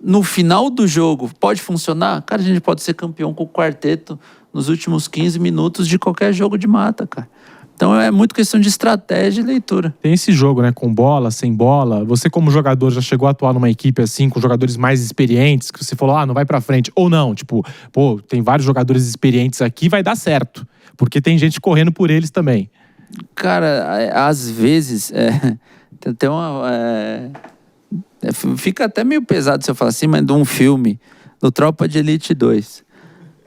No final do jogo, pode funcionar? Cara, a gente pode ser campeão com o quarteto nos últimos 15 minutos de qualquer jogo de mata, cara. Então é muito questão de estratégia e leitura. Tem esse jogo, né? Com bola, sem bola. Você, como jogador, já chegou a atuar numa equipe assim, com jogadores mais experientes, que você falou, não vai pra frente. Ou não, tipo, pô, tem vários jogadores experientes aqui, vai dar certo. Porque tem gente correndo por eles também. Cara, às vezes, tem até fica até meio pesado se eu falar assim, mas de um filme, do Tropa de Elite 2.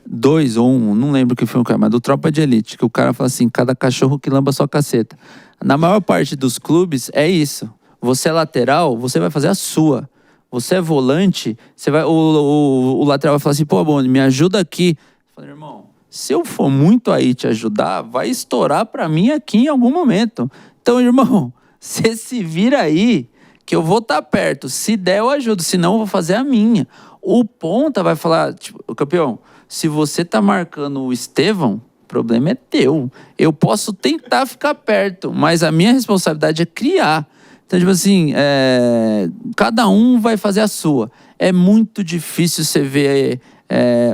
2 ou 1, não lembro que filme, mas do Tropa de Elite, que o cara fala assim, cada cachorro que lamba sua caceta. Na maior parte dos clubes, é isso. Você é lateral, você vai fazer a sua. Você é volante, você vai, o lateral vai falar assim, pô, Boni, me ajuda aqui. Eu falei, irmão, se eu for muito aí te ajudar, vai estourar pra mim aqui em algum momento. Então, irmão, você se vira aí, que eu vou estar perto. Se der, eu ajudo. Se não, eu vou fazer a minha. O ponta vai falar, tipo, campeão, se você tá marcando o Estevão, o problema é teu. Eu posso tentar ficar perto, mas a minha responsabilidade é criar. Então, tipo assim, cada um vai fazer a sua. É muito difícil você ver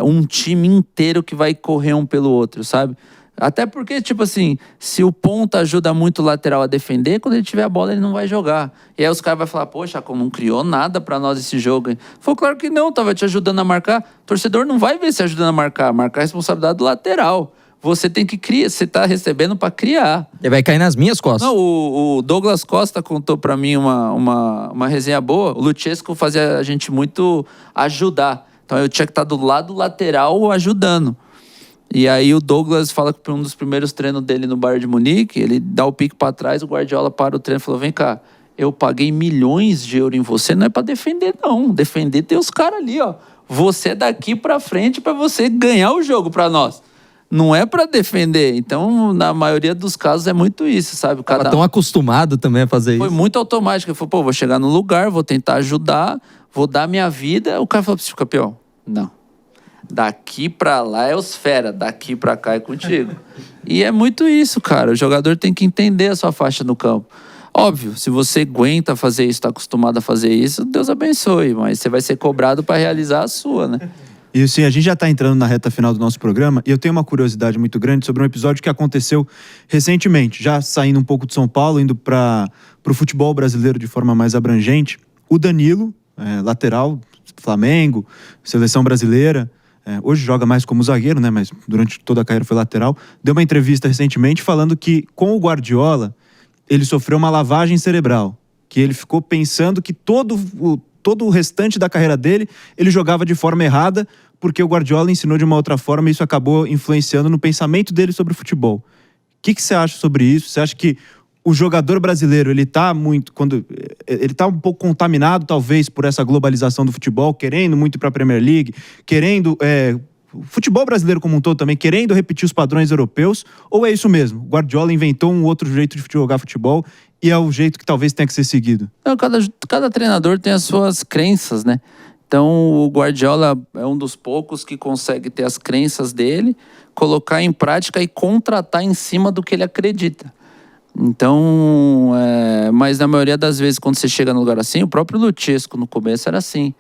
um time inteiro que vai correr um pelo outro, sabe? Até porque, tipo assim, se o ponta ajuda muito o lateral a defender, quando ele tiver a bola, ele não vai jogar. E aí os caras vão falar, poxa, Chacon, não criou nada pra nós esse jogo, hein? Falei, claro que não, tava te ajudando a marcar. O torcedor não vai ver se ajudando a marcar a responsabilidade do lateral. Você tem que criar, você tá recebendo pra criar. Ele vai cair nas minhas costas. Não, o Douglas Costa contou pra mim uma resenha boa. O Luchesco fazia a gente muito ajudar. Então eu tinha que estar do lado lateral ajudando. E aí o Douglas fala que um dos primeiros treinos dele no Bayern de Munique, ele dá o pique pra trás, o Guardiola para o treino e falou, vem cá, eu paguei milhões de euros em você, não é pra defender não. Defender tem os caras ali, ó. Você é daqui pra frente pra você ganhar o jogo pra nós. Não é pra defender. Então, na maioria dos casos, é muito isso, sabe? Tava tão acostumado também a fazer isso. Foi muito automático. Ele falou, pô, vou chegar no lugar, vou tentar ajudar, vou dar minha vida. O cara falou, campeão, não. Daqui pra lá é os fera, daqui pra cá é contigo. E é muito isso, cara. O jogador tem que entender a sua faixa no campo. Óbvio, se você aguenta fazer isso, tá acostumado a fazer isso, Deus abençoe. Mas você vai ser cobrado pra realizar a sua, né? E sim, a gente já está entrando na reta final do nosso programa e eu tenho uma curiosidade muito grande sobre um episódio que aconteceu recentemente, já saindo um pouco de São Paulo, indo para o futebol brasileiro de forma mais abrangente. O Danilo, lateral, Flamengo, seleção brasileira, hoje joga mais como zagueiro, né? Mas durante toda a carreira foi lateral. Deu uma entrevista recentemente falando que com o Guardiola ele sofreu uma lavagem cerebral, que ele ficou pensando que todo o restante da carreira dele, ele jogava de forma errada, porque o Guardiola ensinou de uma outra forma e isso acabou influenciando no pensamento dele sobre o futebol. O que você acha sobre isso? Você acha que o jogador brasileiro, ele tá um pouco contaminado, talvez, por essa globalização do futebol, querendo muito ir para a Premier League, querendo... o futebol brasileiro como um todo também, querendo repetir os padrões europeus, ou é isso mesmo? O Guardiola inventou um outro jeito de jogar futebol e é o jeito que talvez tenha que ser seguido? Não, cada treinador tem as suas crenças, né? Então, o Guardiola é um dos poucos que consegue ter as crenças dele, colocar em prática e contratar em cima do que ele acredita. Então, mas na maioria das vezes, quando você chega num lugar assim, o próprio Luchesco no começo era assim.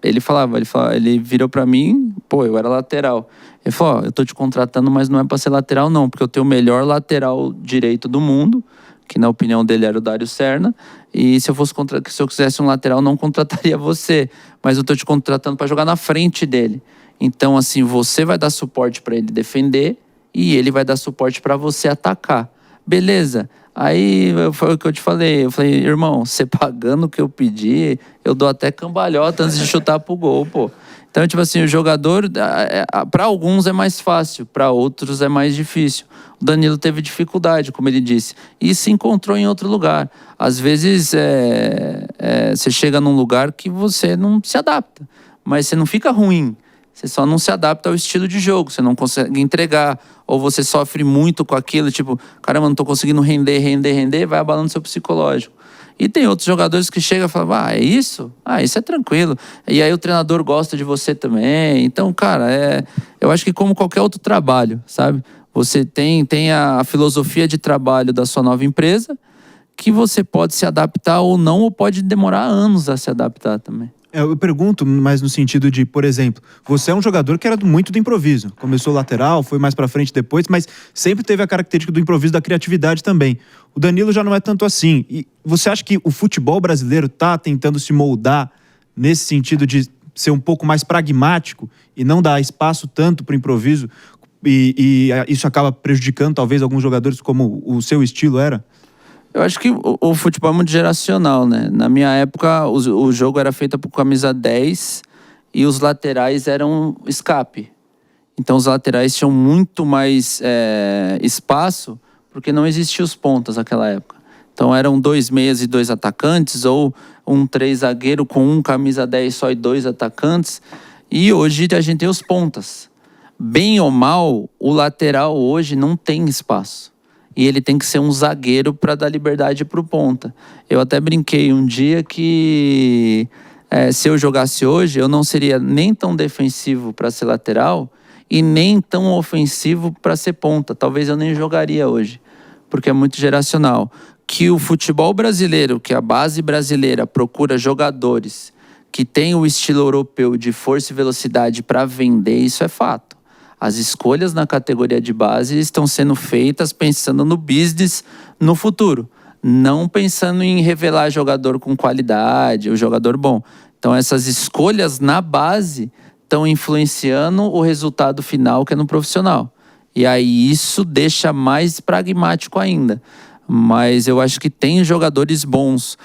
Ele virou pra mim, pô, eu era lateral. Ele falou, eu tô te contratando, mas não é pra ser lateral não, porque eu tenho o melhor lateral direito do mundo, que na opinião dele era o Dário Serna, e se eu quisesse um lateral, não contrataria você, mas eu tô te contratando pra jogar na frente dele. Então, assim, você vai dar suporte pra ele defender e ele vai dar suporte pra você atacar. Beleza, Aí foi o que eu te falei. Eu falei, irmão, você pagando o que eu pedi, eu dou até cambalhota antes de chutar pro gol, pô. Então, tipo assim, o jogador, para alguns é mais fácil, para outros é mais difícil. O Danilo teve dificuldade, como ele disse, e se encontrou em outro lugar. Às vezes, você chega num lugar que você não se adapta, mas você não fica ruim. Você só não se adapta ao estilo de jogo, você não consegue entregar, ou você sofre muito com aquilo, tipo, caramba, não tô conseguindo render, vai abalando seu psicológico. E tem outros jogadores que chegam e falam, é isso? Isso é tranquilo. E aí o treinador gosta de você também. Então, cara, eu acho que como qualquer outro trabalho, sabe? Você tem a filosofia de trabalho da sua nova empresa, que você pode se adaptar ou não, ou pode demorar anos a se adaptar também. Eu pergunto, mas no sentido de, por exemplo, você é um jogador que era muito do improviso. Começou lateral, foi mais pra frente depois, mas sempre teve a característica do improviso, da criatividade também. O Danilo já não é tanto assim. E você acha que o futebol brasileiro tá tentando se moldar nesse sentido de ser um pouco mais pragmático e não dar espaço tanto pro improviso? E isso acaba prejudicando talvez alguns jogadores como o seu estilo era? Eu acho que o futebol é muito geracional, né? Na minha época, o jogo era feito por camisa 10 e os laterais eram escape. Então, os laterais tinham muito mais espaço, porque não existiam os pontas naquela época. Então, eram 2 meias e 2 atacantes, ou 3 zagueiro com 1 camisa 10 só e 2 atacantes. E hoje a gente tem os pontas. Bem ou mal, o lateral hoje não tem espaço. E ele tem que ser um zagueiro para dar liberdade para o ponta. Eu até brinquei um dia que se eu jogasse hoje, eu não seria nem tão defensivo para ser lateral e nem tão ofensivo para ser ponta. Talvez eu nem jogaria hoje, porque é muito geracional. Que o futebol brasileiro, que a base brasileira procura jogadores que têm o estilo europeu de força e velocidade para vender, isso é fato. As escolhas na categoria de base estão sendo feitas pensando no business no futuro, não pensando em revelar jogador com qualidade, o jogador bom. Então essas escolhas na base estão influenciando o resultado final, que é no profissional. E aí isso deixa mais pragmático ainda. Mas eu acho que tem jogadores bons,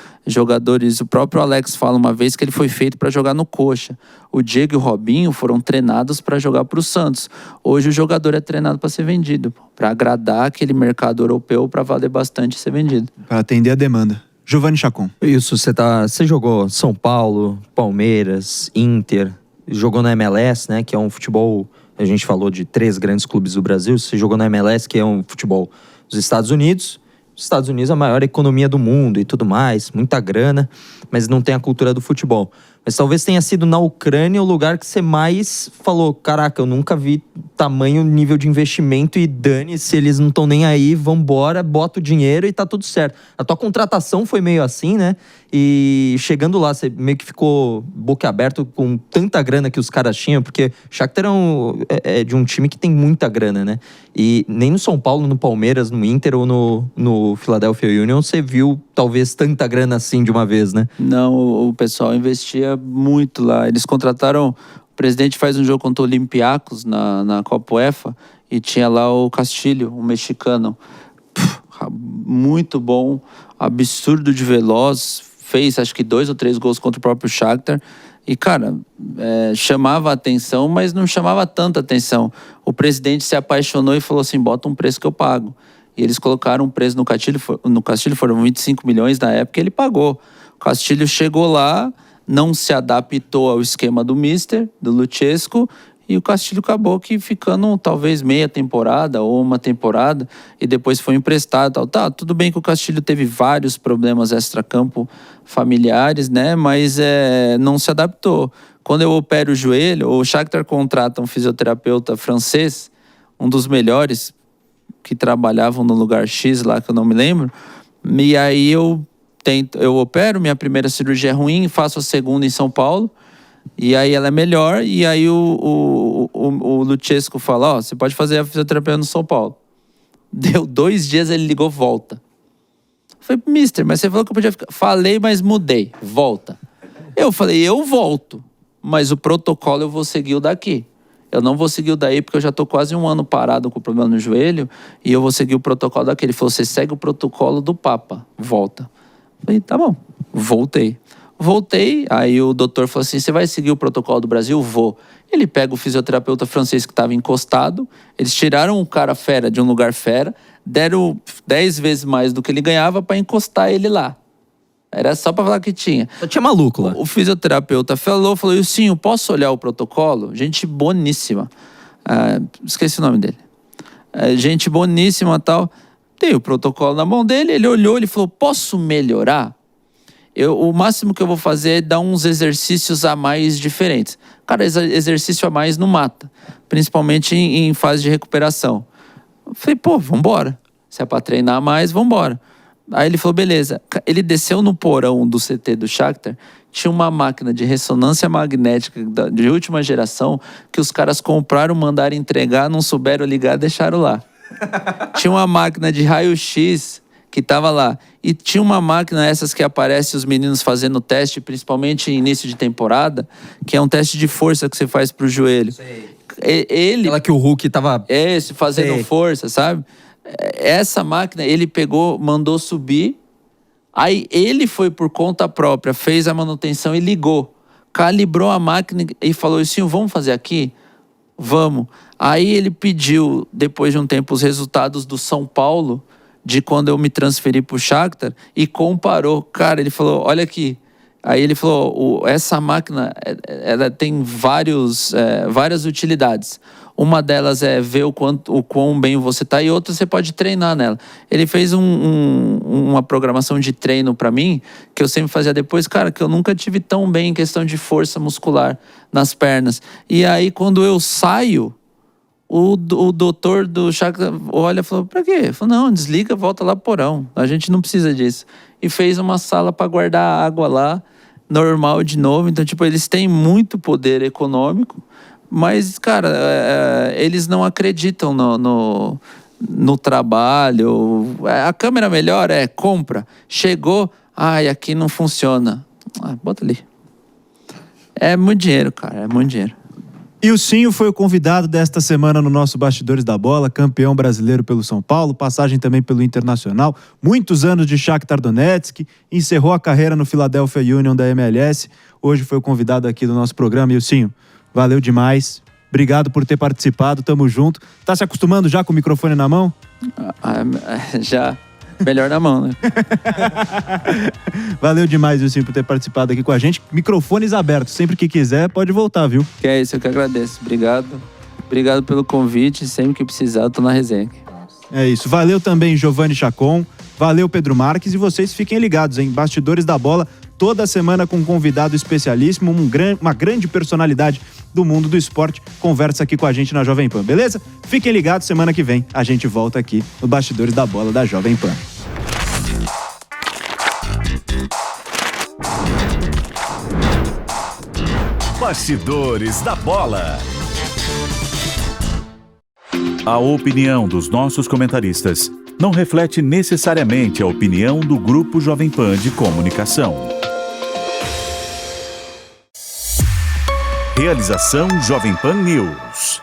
o próprio Alex fala uma vez que ele foi feito para jogar no Coxa. O Diego e o Robinho foram treinados para jogar para o Santos. Hoje o jogador é treinado para ser vendido, para agradar aquele mercado europeu, para valer bastante e ser vendido. Para atender a demanda. Giovanni Chacon. Isso, você jogou São Paulo, Palmeiras, Inter, jogou na MLS, né, que é um futebol, a gente falou de 3 grandes clubes do Brasil, você jogou na MLS, que é um futebol dos Estados Unidos. Os Estados Unidos é a maior economia do mundo e tudo mais, muita grana, mas não tem a cultura do futebol. Mas talvez tenha sido na Ucrânia o lugar que você mais falou, caraca, eu nunca vi tamanho nível de investimento e dane-se, eles não estão nem aí, vambora, bota o dinheiro e tá tudo certo. A tua contratação foi meio assim, né? E chegando lá, você meio que ficou boca aberto com tanta grana que os caras tinham, porque o Shakhtar é de um time que tem muita grana, né? E nem no São Paulo, no Palmeiras, no Inter ou no Philadelphia Union você viu talvez tanta grana assim de uma vez, né? Não, o pessoal investia muito lá. Eles contrataram... O presidente faz um jogo contra o Olympiacos na Copa UEFA e tinha lá o Castilho, um mexicano. Muito bom, absurdo de veloz. Fez acho que 2 ou 3 gols contra o próprio Shakhtar. E, cara, chamava a atenção, mas não chamava tanta atenção. O presidente se apaixonou e falou assim, bota um preço que eu pago. E eles colocaram um preço no Castilho, foram 25 milhões na época, e ele pagou. O Castilho chegou lá, não se adaptou ao esquema do Mister, do Luchescu, e o Castilho acabou que ficando talvez meia temporada ou uma temporada, e depois foi emprestado. Tudo bem que o Castilho teve vários problemas extracampo familiares, né? Mas não se adaptou. Quando eu opero o joelho, o Shakhtar contrata um fisioterapeuta francês, um dos melhores, que trabalhavam no lugar X lá, que eu não me lembro, e aí eu opero, minha primeira cirurgia é ruim, faço a segunda em São Paulo, e aí ela é melhor, e aí o Luchescu fala, você pode fazer a fisioterapia no São Paulo. Deu 2 dias, ele ligou, volta. Eu falei, mister, mas você falou que eu podia ficar. Falei, mas mudei, volta. Eu falei, eu volto, mas o protocolo eu vou seguir o daqui. eu não vou seguir o daí porque eu já tô quase 1 ano parado com o problema no joelho e eu vou seguir o protocolo daquele. Ele falou, você segue o protocolo do Papa, volta. Eu falei, tá bom, voltei, aí o doutor falou assim, você vai seguir o protocolo do Brasil? Vou. Ele pega o fisioterapeuta francês que estava encostado, eles tiraram o cara fera de um lugar fera, deram 10 vezes mais do que ele ganhava para encostar ele lá. Era só pra falar que tinha. Só tinha maluco lá. O fisioterapeuta falou, Ilcinho, posso olhar o protocolo? Gente boníssima. Esqueci o nome dele. Gente boníssima e tal. Dei o protocolo na mão dele, ele olhou, ele falou, posso melhorar? O máximo que eu vou fazer é dar uns exercícios a mais diferentes. Cara, exercício a mais não mata. Principalmente em fase de recuperação. Eu falei, pô, vambora. Se é pra treinar mais, vambora. Aí ele falou, beleza. Ele desceu no porão do CT do Shakhtar, tinha uma máquina de ressonância magnética de última geração que os caras compraram, mandaram entregar, não souberam ligar, deixaram lá. Tinha uma máquina de raio-x que tava lá. E tinha uma máquina, essas que aparece os meninos fazendo teste, principalmente em início de temporada, que é um teste de força que você faz pro joelho. Aquela que o Hulk tava... fazendo força, sabe? Essa máquina, ele pegou, mandou subir, aí ele foi por conta própria, fez a manutenção e ligou. Calibrou a máquina e falou assim, vamos fazer aqui? Vamos. Aí ele pediu, depois de um tempo, os resultados do São Paulo, de quando eu me transferi pro Shakhtar, e comparou. Cara, ele falou, olha aqui. Aí ele falou, essa máquina, ela tem várias utilidades. Uma delas é ver o quão bem você tá, e outra você pode treinar nela. Ele fez uma programação de treino para mim, que eu sempre fazia depois, cara, que eu nunca tive tão bem em questão de força muscular nas pernas. E aí, quando eu saio, o doutor do Shakhtar olha e falou, pra quê? Ele falou, não, desliga, volta lá pro porão. A gente não precisa disso. E fez uma sala para guardar água lá, normal de novo. Então, tipo, eles têm muito poder econômico, mas, cara, eles não acreditam no trabalho. A câmera melhor compra. Chegou, aqui não funciona. Bota ali. É muito dinheiro, cara, é muito dinheiro. Ilcinho foi o convidado desta semana no nosso Bastidores da Bola, campeão brasileiro pelo São Paulo, passagem também pelo Internacional, muitos anos de Shakhtar Donetsk, encerrou a carreira no Philadelphia Union da MLS, hoje foi o convidado aqui do nosso programa. Ilcinho, valeu demais, obrigado por ter participado, tamo junto. Tá se acostumando já com o microfone na mão? Já. Melhor na mão, né? Valeu demais, Ilcinho, por ter participado aqui com a gente. Microfones abertos, sempre que quiser, pode voltar, viu? Que é isso, eu que agradeço. Obrigado. Obrigado pelo convite. Sempre que precisar, eu tô na resenha. É isso. Valeu também, Giovanni Chacon. Valeu, Pedro Marques. E vocês fiquem ligados, hein? Bastidores da Bola, toda semana com um convidado especialíssimo, uma grande personalidade do mundo do esporte, conversa aqui com a gente na Jovem Pan, beleza? Fiquem ligados, semana que vem a gente volta aqui no Bastidores da Bola da Jovem Pan. Bastidores da Bola. A opinião dos nossos comentaristas não reflete necessariamente a opinião do Grupo Jovem Pan de Comunicação. Realização Jovem Pan News.